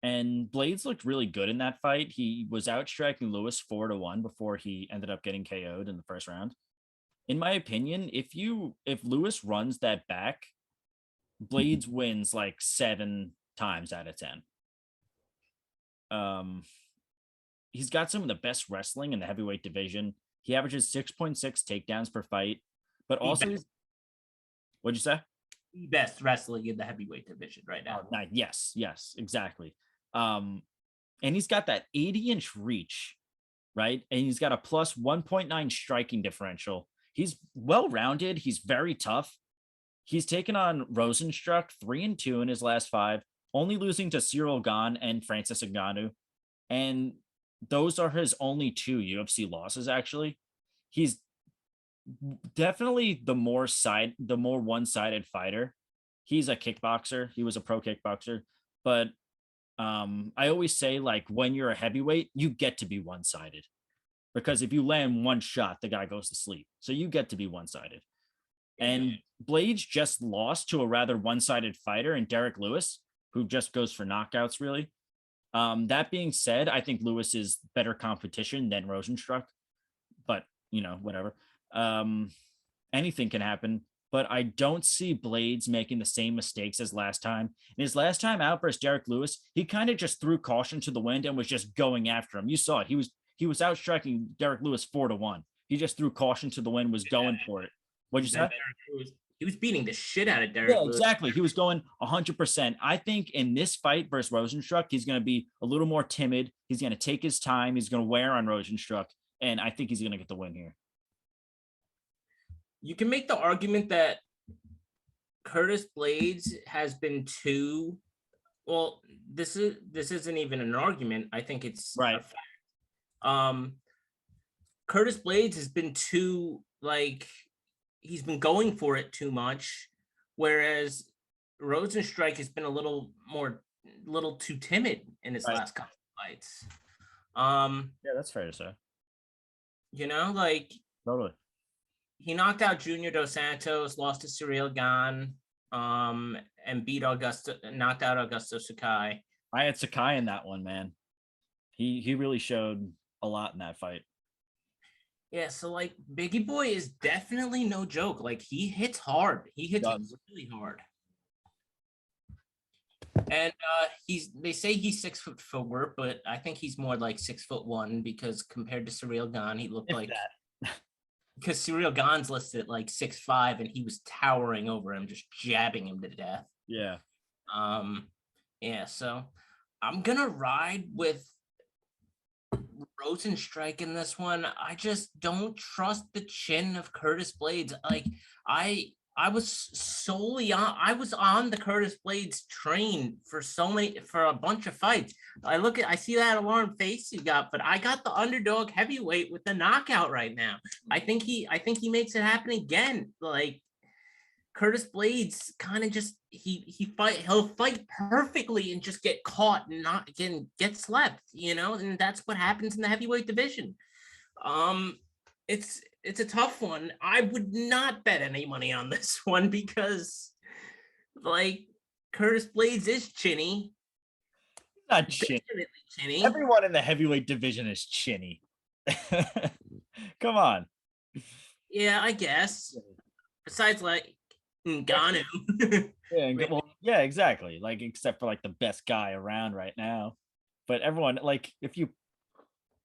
[SPEAKER 1] And Blades looked really good in that fight. He was outstriking Lewis 4-1 before he ended up getting KO'd in the first round. In my opinion, if Lewis runs that back, Blades wins like 7 times out of 10. He's got some of the best wrestling in the heavyweight division. He averages 6.6 takedowns per fight, but also what'd you say?
[SPEAKER 2] The best wrestling in the heavyweight division right now.
[SPEAKER 1] Oh, yes, exactly. And he's got that 80-inch reach, right? And he's got a plus 1.9 striking differential. He's well-rounded. He's very tough. He's taken on Rosenstruck 3-2 in his last 5, only losing to Cyril Gane and Francis Ngannou. And those are his only 2 UFC losses, actually. He's definitely the more one-sided fighter. He's a kickboxer. He was a pro kickboxer. But I always say, like, when you're a heavyweight, you get to be one-sided. Because if you land one shot, the guy goes to sleep. So you get to be one-sided. And Blades just lost to a rather one-sided fighter in Derek Lewis, who just goes for knockouts, really. That being said, I think Lewis is better competition than Rosenstruck, but whatever. Anything can happen, but I don't see Blades making the same mistakes as last time. In his last time out versus Derek Lewis, he kind of just threw caution to the wind and was just going after him. You saw it. He was outstriking Derek Lewis 4-1. He just threw caution to the wind, was going for it. What'd you say?
[SPEAKER 2] He was beating the shit out of Derek Lewis.
[SPEAKER 1] Exactly. He was going 100%. I think in this fight versus Rosenstruck, he's going to be a little more timid. He's going to take his time. He's going to wear on Rosenstruck, and I think he's going to get the win here.
[SPEAKER 2] You can make the argument that Curtis Blades has been too. Well, this isn't even an argument. I think it's
[SPEAKER 1] right.
[SPEAKER 2] A fact. Curtis Blades has been too, like, he's been going for it too much, whereas Rosenstruck has been a little too timid in his last couple of fights.
[SPEAKER 1] Yeah, that's fair to say.
[SPEAKER 2] Like,
[SPEAKER 1] Totally.
[SPEAKER 2] He knocked out Junior Dos Santos, lost to Cyril Gane, and knocked out Augusto Sakai.
[SPEAKER 1] I had Sakai in that one, man. He really showed a lot in that fight.
[SPEAKER 2] Yeah, so like Biggie Boy is definitely no joke. Like he hits hard. He hits really hard. And they say he's 6'4", but I think he's more like 6'1" because compared to Cyril Gane, he looked like that. Because Cyril Gane's listed at like 6'5", and he was towering over him, just jabbing him to death.
[SPEAKER 1] Yeah.
[SPEAKER 2] Yeah, so I'm gonna ride with Rosenstruck in this one. I just don't trust the chin of Curtis Blades. Like I was on the Curtis Blades train for a bunch of fights. I see that alarm face you got, but I got the underdog heavyweight with the knockout right now. I think he makes it happen again. Like Curtis Blades kind of just he'll fight perfectly and just get caught and not get slept, and that's what happens in the heavyweight division. It's a tough one. I would not bet any money on this one because like Curtis Blades is chinny.
[SPEAKER 1] Not chinny. Everyone in the heavyweight division is chinny. Come on.
[SPEAKER 2] Yeah, I guess. Besides like Ngannou.
[SPEAKER 1] yeah, exactly. Like except for like the best guy around right now. But everyone, like if you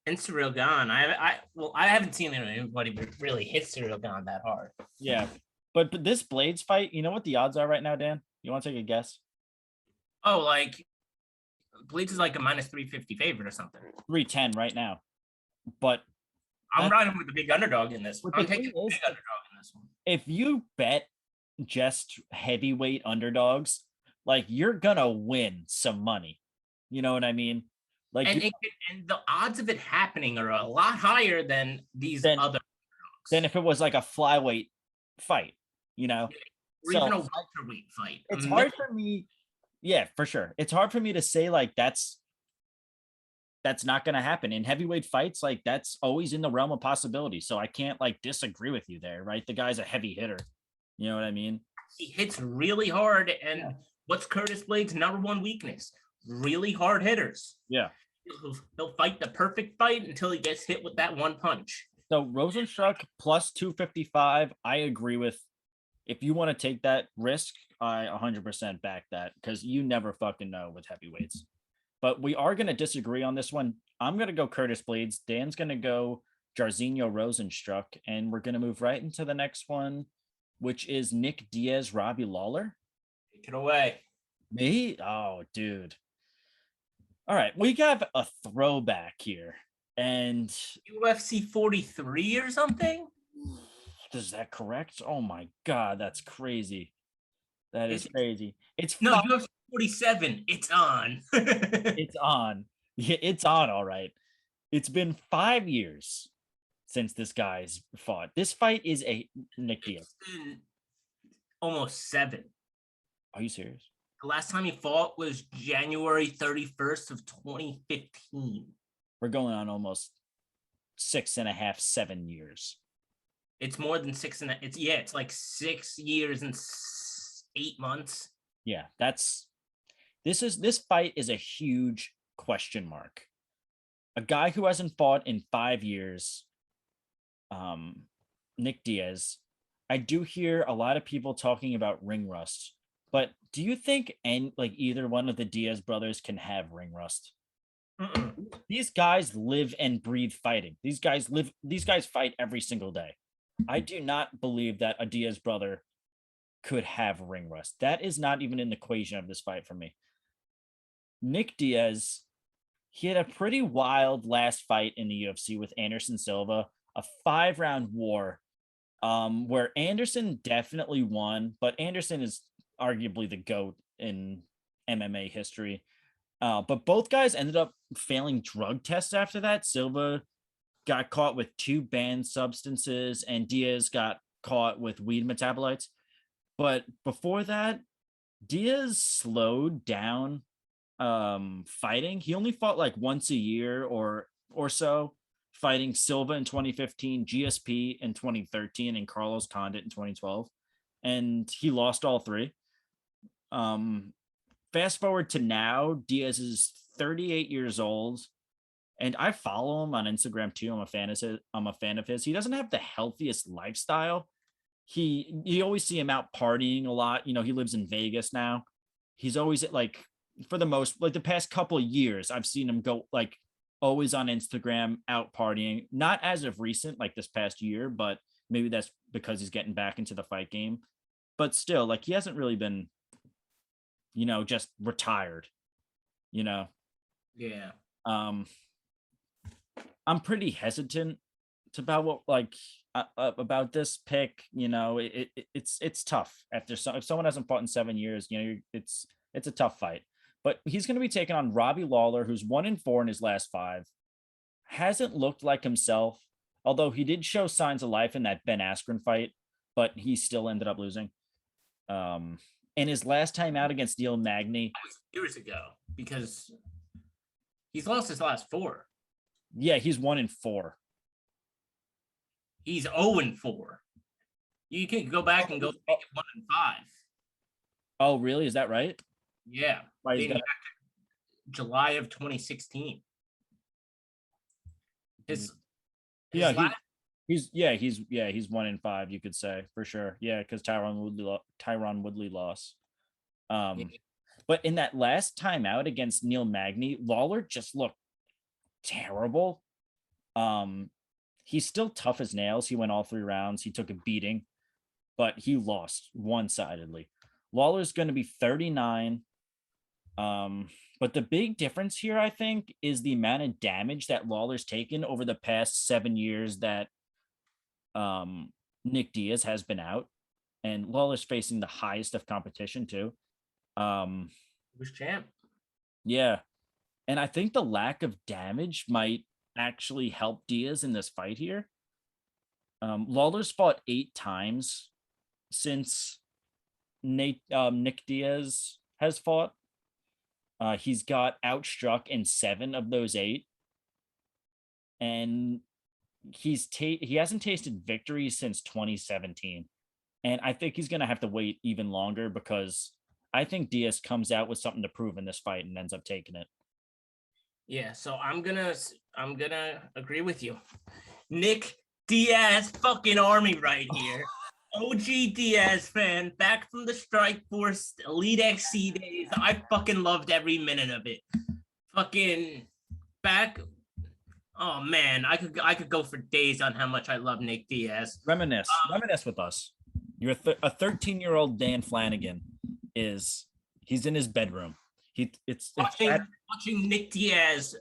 [SPEAKER 2] and Cyril Gane, I haven't seen anybody really hit Cyril Gane that hard.
[SPEAKER 1] Yeah, but this Blades fight, you know what the odds are right now, Dan? You want to take a guess?
[SPEAKER 2] Oh, like Blades is like a -350 favorite or something.
[SPEAKER 1] 310 right now. But
[SPEAKER 2] I'm riding with the big underdog in this one. I'm taking the big underdog in this one.
[SPEAKER 1] If you bet just heavyweight underdogs, like you're gonna win some money. You know what I mean? Like
[SPEAKER 2] and the odds of it happening are a lot higher than these other underdogs.
[SPEAKER 1] Than if it was like a flyweight fight,
[SPEAKER 2] or even a welterweight fight.
[SPEAKER 1] It's hard for me. Yeah, for sure. It's hard for me to say like that's not going to happen in heavyweight fights. Like that's always in the realm of possibility. So I can't like disagree with you there, right? The guy's a heavy hitter. You know what I mean?
[SPEAKER 2] He hits really hard. And what's Curtis Blades' number one weakness? Really hard hitters.
[SPEAKER 1] Yeah.
[SPEAKER 2] He'll fight the perfect fight until he gets hit with that one punch.
[SPEAKER 1] So Rosenstruck plus 255, I agree with. If you want to take that risk, I 100% back that because you never fucking know with heavyweights. But we are going to disagree on this one. I'm going to go Curtis Blades. Dan's going to go Jairzinho Rosenstruck. And we're going to move right into the next one, which is Nick Diaz, Robbie Lawler.
[SPEAKER 2] Take it away.
[SPEAKER 1] Me? Oh, dude. All right. We have a throwback here. And
[SPEAKER 2] UFC 43 or something?
[SPEAKER 1] Is that correct? Oh my God, that's crazy. That is crazy. It's
[SPEAKER 2] UFC 47. It's on.
[SPEAKER 1] It's on. Yeah, it's on. All right. It's been 5 years since this guy's fought. This fight is a Nick Diaz.
[SPEAKER 2] It's been almost 7.
[SPEAKER 1] Are you serious?
[SPEAKER 2] The last time he fought was January 31st of 2015.
[SPEAKER 1] We're going on almost 6.5, 7 years.
[SPEAKER 2] It's more than 6 and it's like 6 years and 8 months.
[SPEAKER 1] Yeah, this fight is a huge question mark. A guy who hasn't fought in 5 years, Nick Diaz. I do hear a lot of people talking about ring rust, but do you think either one of the Diaz brothers can have ring rust?
[SPEAKER 2] Mm-mm.
[SPEAKER 1] These guys live and breathe fighting. These guys fight every single day. I do not believe that a Diaz brother could have ring rust. That is not even in the equation of this fight for me. Nick Diaz, he had a pretty wild last fight in the UFC with Anderson Silva, a 5-round war, where Anderson definitely won, but Anderson is arguably the GOAT in MMA history. But both guys ended up failing drug tests after that. Silva got caught with 2 banned substances, and Diaz got caught with weed metabolites. But before that, Diaz slowed down fighting. He only fought like once a year or so, fighting Silva in 2015, GSP in 2013, and Carlos Condit in 2012. And he lost all 3. Fast forward to now, Diaz is 38 years old, and I follow him on Instagram too. I'm a fan of his. He doesn't have the healthiest lifestyle. You always see him out partying a lot. He lives in Vegas now. He's always for the most, the past couple of years, I've seen him go always on Instagram out partying. Not as of recent, like this past year, but maybe that's because he's getting back into the fight game. But still, he hasn't really been, just retired,
[SPEAKER 2] Yeah.
[SPEAKER 1] I'm pretty hesitant about about this pick. It's tough if someone hasn't fought in 7 years. It's a tough fight. But he's going to be taking on Robbie Lawler, who's 1-4 in his last 5. Hasn't looked like himself, although he did show signs of life in that Ben Askren fight, but he still ended up losing. And his last time out against Neil Magny,
[SPEAKER 2] That was years ago, because he's lost his last 4.
[SPEAKER 1] yeah, he's 1-4.
[SPEAKER 2] He's 0-4. You can go back and go make it 1-5.
[SPEAKER 1] Oh, really? Is that right?
[SPEAKER 2] Yeah.
[SPEAKER 1] Why is
[SPEAKER 2] Dating
[SPEAKER 1] that?
[SPEAKER 2] back to July of 2016. His
[SPEAKER 1] Yeah,
[SPEAKER 2] last,
[SPEAKER 1] he's 1-5. You could say for sure. Yeah, because Tyron Woodley lost.
[SPEAKER 2] Yeah.
[SPEAKER 1] But in that last time out against Neil Magny, Lawler just looked terrible. He's still tough as nails. He went all 3 rounds. He took a beating, but he lost one-sidedly. Lawler's going to be 39. But the big difference here, I think, is the amount of damage that Lawler's taken over the past 7 years that Nick Diaz has been out. And Lawler's facing the highest of competition too.
[SPEAKER 2] was champ.
[SPEAKER 1] Yeah. And I think the lack of damage might actually help Diaz in this fight here. Lawler's fought 8 times since Nick Diaz has fought. He's got outstruck in 7 of those 8. And he hasn't tasted victory since 2017. And I think he's going to have to wait even longer, because I think Diaz comes out with something to prove in this fight and ends up taking it.
[SPEAKER 2] Yeah, so I'm gonna agree with you. Nick Diaz fucking army right here. OG Diaz fan, back from the Strike Force Elite XC days. I fucking loved every minute of it. Fucking back. Oh man, I could go for days on how much I love Nick Diaz.
[SPEAKER 1] Reminisce with us. You're a 13-year-old Dan Flanagan he's in his bedroom.
[SPEAKER 2] Watching Nick Diaz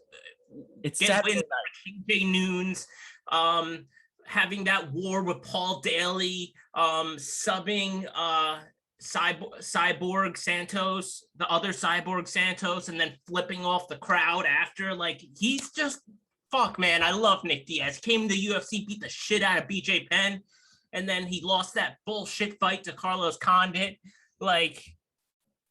[SPEAKER 1] it's
[SPEAKER 2] get
[SPEAKER 1] Saturday
[SPEAKER 2] wins
[SPEAKER 1] night.
[SPEAKER 2] for TJ Noons, having that war with Paul Daly, subbing cyborg Santos, the other cyborg Santos, and then flipping off the crowd after. Like, he's just fuck, man. I love Nick Diaz. Came to the UFC, beat the shit out of BJ Penn, and then he lost that bullshit fight to Carlos Condit. Like,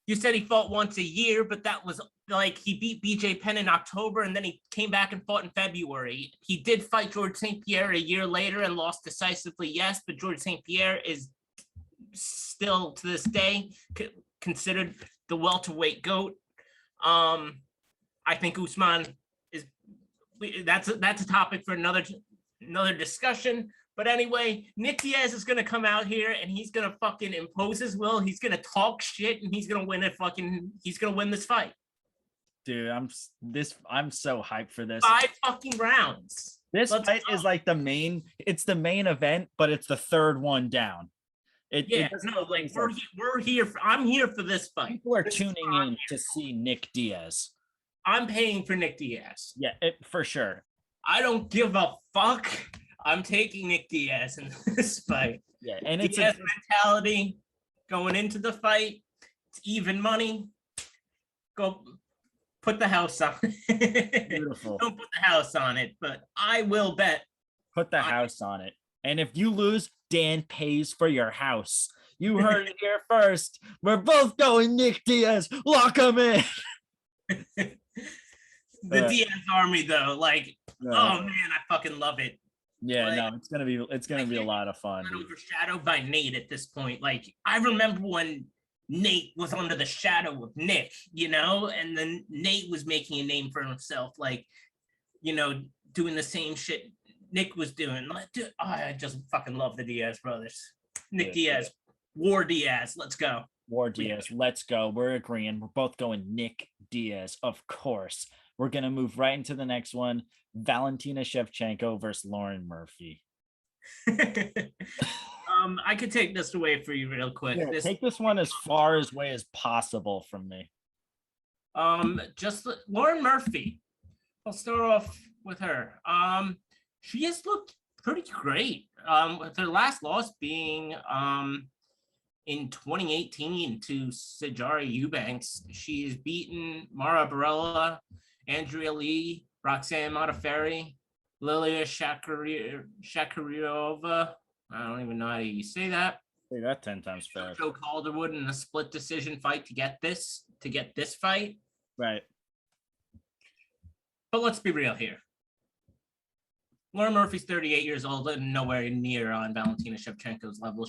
[SPEAKER 2] you said he fought once a year, but that was like he beat BJ Penn in October and then he came back and fought in February. He did fight George St. Pierre a year later and lost decisively, yes, but George St. Pierre is still to this day considered the welterweight GOAT. I think Usman is that's a topic for another discussion. But anyway, Nick Diaz is gonna come out here and he's gonna fucking impose his will. He's gonna talk shit and he's gonna win this fight.
[SPEAKER 1] Dude, I'm so hyped for this.
[SPEAKER 2] 5 fucking rounds.
[SPEAKER 1] This fight is like the main event, but it's the third one down. I'm here for this fight. People are tuning in to see Nick Diaz.
[SPEAKER 2] I'm paying for Nick Diaz.
[SPEAKER 1] Yeah, for sure.
[SPEAKER 2] I don't give a fuck. I'm taking Nick Diaz in this fight.
[SPEAKER 1] Yeah, and
[SPEAKER 2] it's Diaz mentality going into the fight. It's even money. Go put the house on it.
[SPEAKER 1] Beautiful.
[SPEAKER 2] Don't put the house on it, but I will bet.
[SPEAKER 1] Put the house on it. And if you lose, Dan pays for your house. You heard it here first. We're both going Nick Diaz. Lock him in.
[SPEAKER 2] The Diaz army, though, like, oh man, I fucking love it.
[SPEAKER 1] Yeah,
[SPEAKER 2] like,
[SPEAKER 1] no, it's gonna be a lot of fun.
[SPEAKER 2] Overshadowed by Nate at this point. Like, I remember when Nate was under the shadow of Nick, you know, and then Nate was making a name for himself, like, you know, doing the same shit Nick was doing. Like, dude, I just fucking love the Diaz brothers. Nick Diaz, War Diaz, let's go.
[SPEAKER 1] War Diaz, let's go. We're agreeing. We're both going Nick Diaz, of course. We're gonna move right into the next one. Valentina Shevchenko versus Lauren Murphy.
[SPEAKER 2] I could take this away for you real quick.
[SPEAKER 1] Yeah, take this one as far away as possible from me.
[SPEAKER 2] Just Lauren Murphy. I'll start off with her. She has looked pretty great. With her last loss being in 2018 to Sijara Eubanks. She's beaten Mara Barella, Andrea Lee, Roxanne Modafferi, Lilia Shakariova. I don't even know how you say that.
[SPEAKER 1] Say that 10 times fast.
[SPEAKER 2] Joe Calderwood in a split decision fight to get this fight.
[SPEAKER 1] Right.
[SPEAKER 2] But let's be real here. Lauren Murphy's 38 years old and nowhere near on Valentina Shevchenko's level.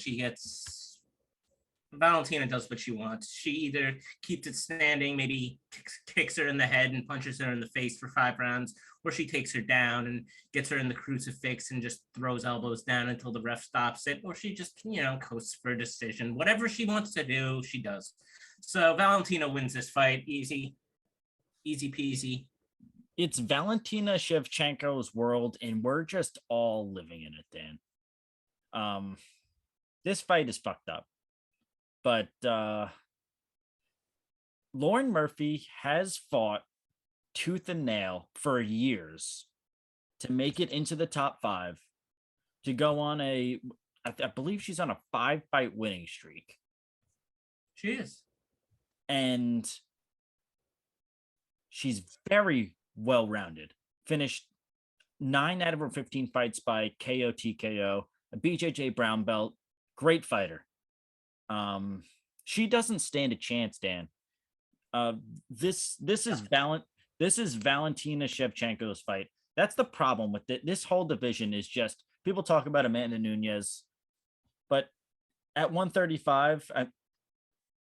[SPEAKER 2] Valentina does what she wants. She either keeps it standing, maybe kicks her in the head and punches her in the face for 5 rounds, or she takes her down and gets her in the crucifix and just throws elbows down until the ref stops it, or she just, coasts for a decision. Whatever she wants to do, she does. So Valentina wins this fight. Easy peasy.
[SPEAKER 1] It's Valentina Shevchenko's world, and we're just all living in it, Dan. This fight is fucked up. But Lauren Murphy has fought tooth and nail for years to make it into the top 5, to go on I believe she's on a 5-fight winning streak.
[SPEAKER 2] She is. And
[SPEAKER 1] she's very well-rounded. Finished 9 out of her 15 fights by KO TKO, a BJJ brown belt, great fighter. She doesn't stand a chance, Dan. This is Valentina Shevchenko's fight. That's the problem with it. This whole division is just people talk about Amanda Nunes, but at 135,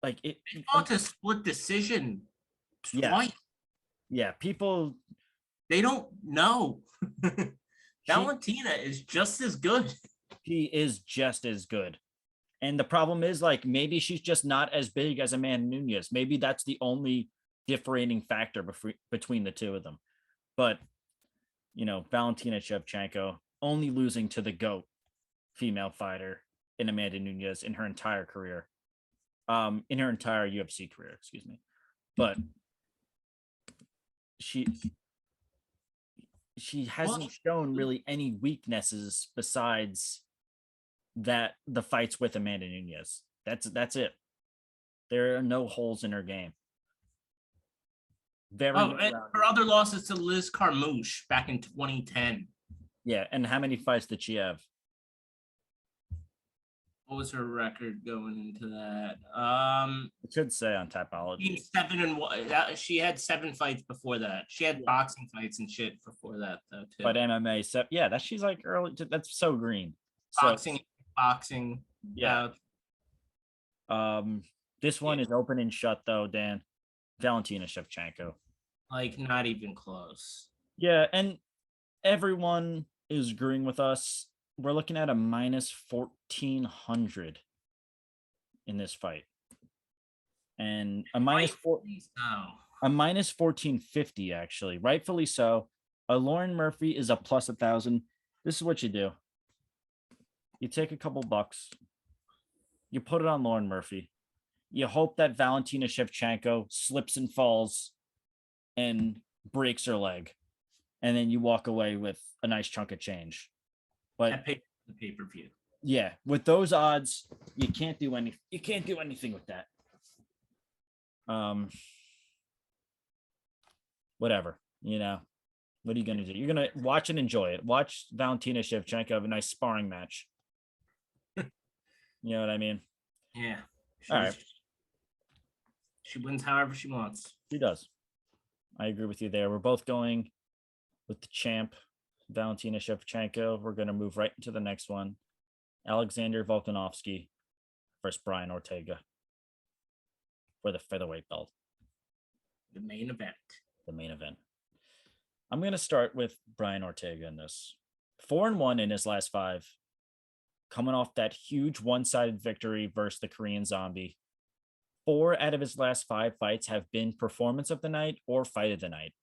[SPEAKER 2] they fought a split decision twice.
[SPEAKER 1] Yeah, people
[SPEAKER 2] they don't know. Valentina is just as good.
[SPEAKER 1] She is just as good. And the problem is, maybe she's just not as big as Amanda Nunes. Maybe that's the only differentiating factor between the two of them. But, Valentina Shevchenko only losing to the GOAT female fighter in Amanda Nunes in her entire career. In her entire UFC career, excuse me. But she hasn't shown really any weaknesses besides that the fights with Amanda Nunes. That's it. There are no holes in her game. Very
[SPEAKER 2] Oh, and
[SPEAKER 1] well-rounded.
[SPEAKER 2] her other losses to Liz Carmouche back in 2010.
[SPEAKER 1] Yeah, and how many fights did she have?
[SPEAKER 2] What was her record going into that?
[SPEAKER 1] It should say on Tapology.
[SPEAKER 2] 7-1. She had 7 fights before that. She had
[SPEAKER 1] Yeah.
[SPEAKER 2] boxing fights and shit before that though too.
[SPEAKER 1] But MMA, so yeah, that she's like early. That's so green. So
[SPEAKER 2] boxing.
[SPEAKER 1] yeah. This one is open and shut though, Dan. Valentina Shevchenko.
[SPEAKER 2] Like not even close.
[SPEAKER 1] Yeah, and everyone is agreeing with us. We're looking at a minus 1,400 in this fight, and a minus a minus 1,450 actually, rightfully so. A Lauren Murphy is a plus 1,000. This is what you do: you take a couple bucks, you put it on Lauren Murphy. You hope that Valentina Shevchenko slips and falls and breaks her leg, and then you walk away with a nice chunk of change. But
[SPEAKER 2] the pay-per-view.
[SPEAKER 1] Yeah, with those odds, you can't do anything with that. Whatever, what are you gonna do? You're gonna watch and enjoy it. Watch Valentina Shevchenko have a nice sparring match. You know what I mean?
[SPEAKER 2] Yeah.
[SPEAKER 1] All right.
[SPEAKER 2] She wins however she wants.
[SPEAKER 1] She does. I agree with you there. We're both going with the champ, Valentina Shevchenko. We're going to move right into the next one. Alexander Volkanovski versus Brian Ortega for the featherweight belt.
[SPEAKER 2] The main event.
[SPEAKER 1] The main event. I'm going to start with Brian Ortega in this. 4-1 in his last 5. Coming off that huge one-sided victory versus the Korean Zombie. 4 out of his last 5 fights have been performance of the night or fight of the night.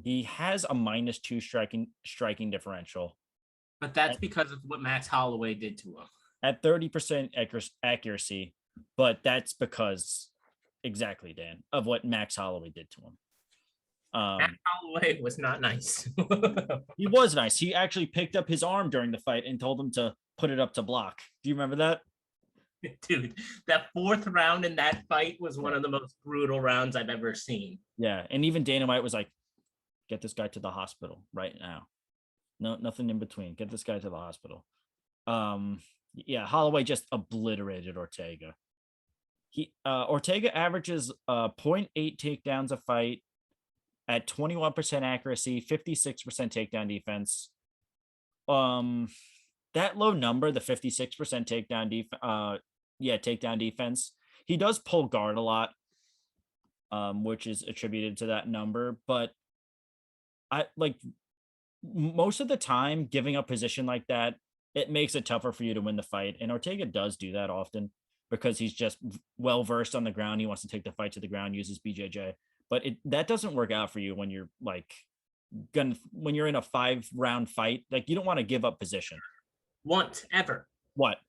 [SPEAKER 1] He has a -2 striking differential.
[SPEAKER 2] But that's because of what Max Holloway did to him.
[SPEAKER 1] At 30% accuracy, but that's because, exactly, Dan, of what Max Holloway did to him.
[SPEAKER 2] Max Holloway was not nice.
[SPEAKER 1] He was nice. He actually picked up his arm during the fight and told him to put it up to block. Do you remember that?
[SPEAKER 2] Dude, that 4th round in that fight was one of the most brutal rounds I've ever seen.
[SPEAKER 1] Yeah, and even Dana White was like, get this guy to the hospital right now. No, nothing in between. Get this guy to the hospital. Yeah, Holloway just obliterated Ortega. Ortega averages 0.8 takedowns a fight at 21% accuracy, 56% takedown defense. That low number, the 56% takedown defense, he does pull guard a lot, which is attributed to that number. But I like most of the time giving up position like that, it makes it tougher for you to win the fight. And Ortega does do that often because he's just well versed on the ground. He wants to take the fight to the ground, uses BJJ. But that doesn't work out for you when you're when you're in a 5-round fight. Like, you don't want to give up position.
[SPEAKER 2] Once, ever.
[SPEAKER 1] What?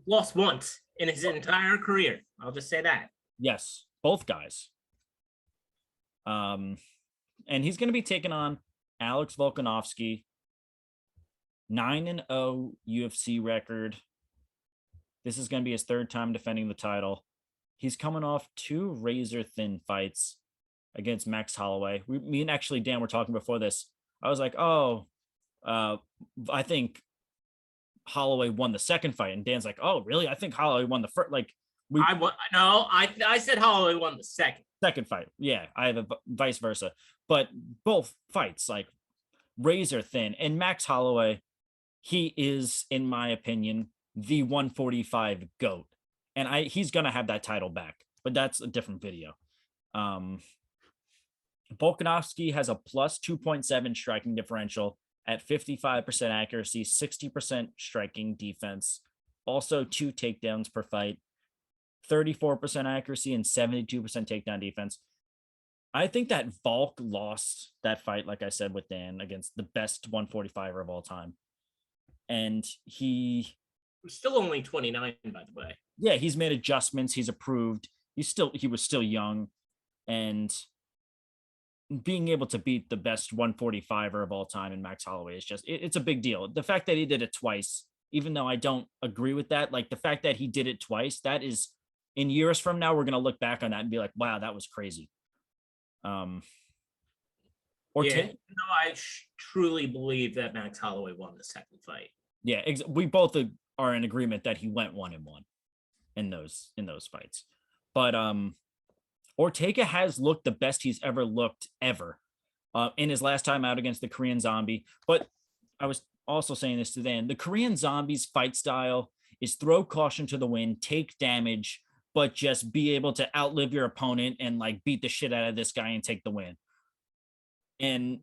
[SPEAKER 2] Lost once in his entire career. I'll just say that.
[SPEAKER 1] Yes, both guys. And he's going to be taking on Alex Volkanovski, 9-0 UFC record. This is going to be his 3rd time defending the title. He's coming off 2 razor-thin fights against Max Holloway. Me and actually Dan were talking before this. I was like, I think Holloway won the 2nd fight, and Dan's like, oh, really? I think Holloway won the first.
[SPEAKER 2] I said Holloway won the second
[SPEAKER 1] fight. Yeah, I have a vice versa. But both fights, like, razor thin. And Max Holloway, he is, in my opinion, the 145 GOAT. And he's gonna have that title back, but that's a different video. Volkanovski has a plus 2.7 striking differential at 55% accuracy, 60% striking defense, also 2 takedowns per fight, 34% accuracy, and 72% takedown defense. I think that Volk lost that fight, like I said, with Dan, against the best 145er of all time. And he
[SPEAKER 2] was still only 29, by the way.
[SPEAKER 1] Yeah, he's made adjustments. He's approved. He was still young. And being able to beat the best 145er of all time in Max Holloway is just, it's a big deal. The fact that he did it twice, even though I don't agree with that, like the fact that he did it twice, that is in years from now, we're gonna look back on that and be like, wow, that was crazy.
[SPEAKER 2] Yeah, no, I truly believe that Max Holloway won the second fight.
[SPEAKER 1] Yeah, we both are in agreement that he went 1-1 in those fights. But Ortega has looked the best he's ever looked in his last time out against the Korean Zombie. But I was also saying this to Dan, the Korean Zombie's fight style is throw caution to the wind, take damage, but just be able to outlive your opponent and like beat the shit out of this guy and take the win. And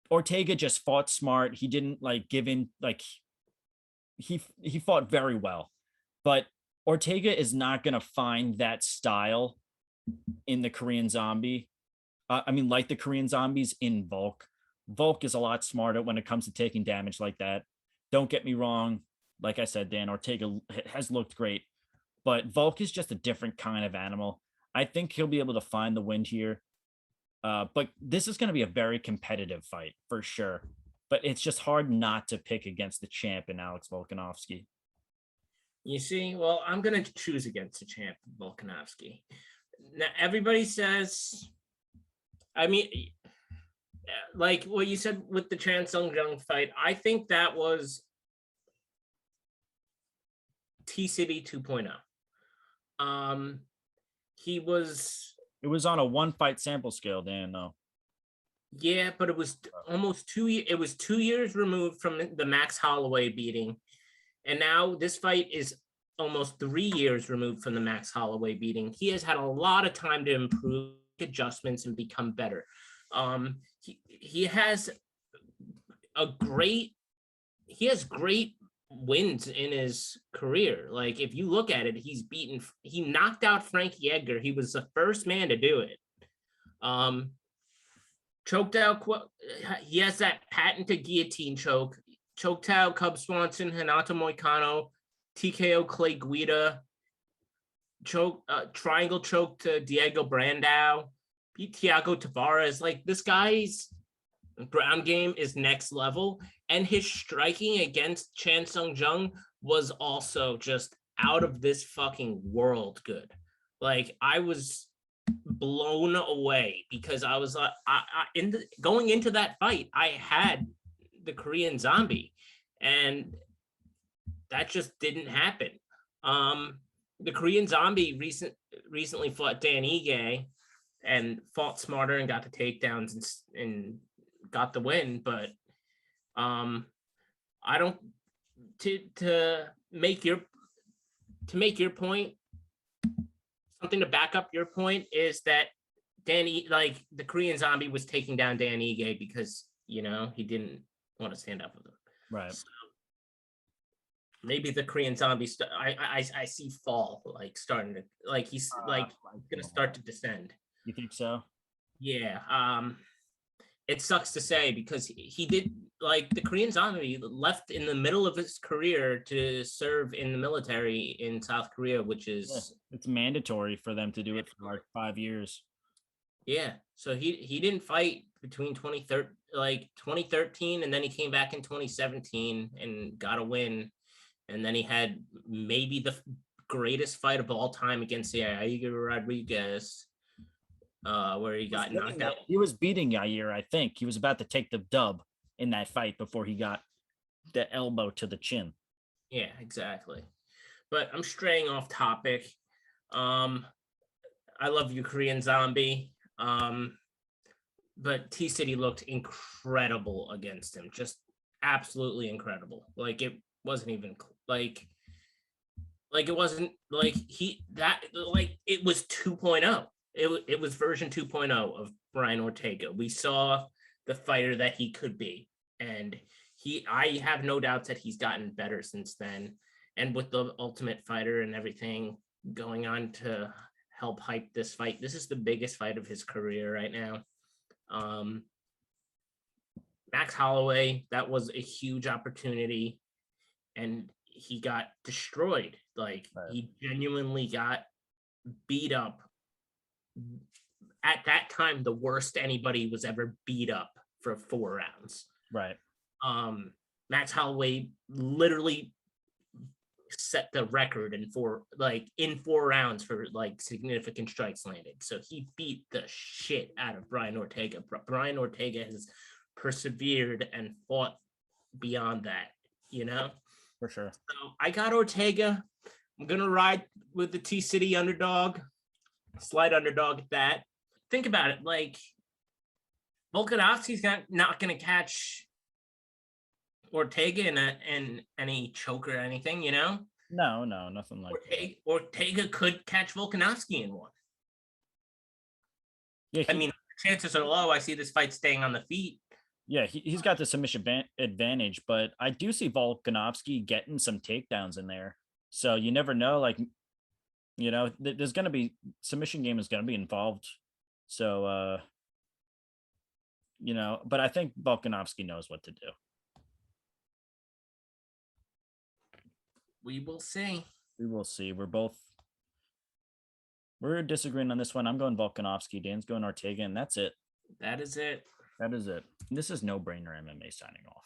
[SPEAKER 1] Ortega just fought smart. He didn't like give in, like he fought very well. But Ortega is not going to find that style in the Korean Zombie. Like the Korean Zombies in Volk. Volk is a lot smarter when it comes to taking damage like that. Don't get me wrong. Like I said, Dan, Ortega has looked great, but Volk is just a different kind of animal. I think he'll be able to find the win here. But this is going to be a very competitive fight for sure. But it's just hard not to pick against the champ in Alex Volkanovski.
[SPEAKER 2] You see, well, I'm going to choose against the champ, Volkanovski. Now, everybody says, like what you said with the Chan Sung Jung fight, I think that was T-City 2.0.
[SPEAKER 1] It was on a 1-fight sample scale, Dan, though.
[SPEAKER 2] Yeah, but it was almost 2 years. It was 2 years removed from the Max Holloway beating. And now this fight is almost 3 years removed from the Max Holloway beating. He has had a lot of time to improve adjustments and become better. He has great wins in his career. Like if you look at it, he knocked out Frankie Edgar. He was the first man to do it. Choked out, he has that patented guillotine choked out Cub Swanson, Hanato Moicano, TKO Clay Guida, triangle choke to Diego Brandao, beat Thiago Tavares. Like this guy's ground game is next level, and his striking against Chan Sung Jung was also just out of this fucking world good. Like I was blown away because I was like, going into that fight, I had the Korean Zombie, and that just didn't happen. The Korean Zombie recently fought Dan Ige and fought smarter and got the takedowns and got the win. But I don't to make your point. Something to back up your point is that the Korean Zombie was taking down Dan Ige because he didn't want to stand up with him.
[SPEAKER 1] Right.
[SPEAKER 2] So maybe the Korean Zombie I see fall, like starting to, like he's gonna start to descend.
[SPEAKER 1] You think so?
[SPEAKER 2] Yeah. It sucks to say because he did, like, the Korean Zombie left in the middle of his career to serve in the military in South Korea, which is
[SPEAKER 1] it's mandatory for them to do it for like 5 years.
[SPEAKER 2] Yeah. So he didn't fight between 2013 and then he came back in 2017 and got a win. And then he had maybe the greatest fight of all time against Yair Rodriguez, where he got knocked out.
[SPEAKER 1] He was beating Yair, I think. He was about to take the dub in that fight before he got the elbow to the chin.
[SPEAKER 2] Yeah, exactly. But I'm straying off topic. I love you, Korean Zombie. But T-City looked incredible against him. Just absolutely incredible. Like it wasn't even like it wasn't like it was 2.0. It was version 2.0 of Brian Ortega. We saw the fighter that he could be, and I have no doubts that he's gotten better since then. And with the Ultimate Fighter and everything going on to help hype this fight, this is the biggest fight of his career right now. Max Holloway, that was a huge opportunity, and he got destroyed. Like he genuinely got beat up. At that time, the worst anybody was ever beat up for 4 rounds.
[SPEAKER 1] Right.
[SPEAKER 2] Max Holloway literally set the record in 4 rounds for like significant strikes landed. So he beat the shit out of Brian Ortega. Brian Ortega has persevered and fought beyond that, you know?
[SPEAKER 1] For sure.
[SPEAKER 2] So I got Ortega. I'm gonna ride with the T-City underdog, slight underdog at that. Think about it, like Volkanovski's not gonna catch Ortega in any choke or anything, you know?
[SPEAKER 1] No, nothing like that.
[SPEAKER 2] Ortega could catch Volkanovski in one.
[SPEAKER 1] Yeah,
[SPEAKER 2] I mean, chances are low. I see this fight staying on the feet.
[SPEAKER 1] yeah, he's got the submission advantage, but I do see Volkanovski getting some takedowns in there. So you never know. Like, you know, there's going to be submission game is going to be involved. So, you know, but I think Volkanovski knows what to do.
[SPEAKER 2] We will see.
[SPEAKER 1] We will see. We're disagreeing on this one. I'm going Volkanovski. Dan's going Ortega, and that's it.
[SPEAKER 2] That is it.
[SPEAKER 1] That is it. This is no brainer MMA signing off.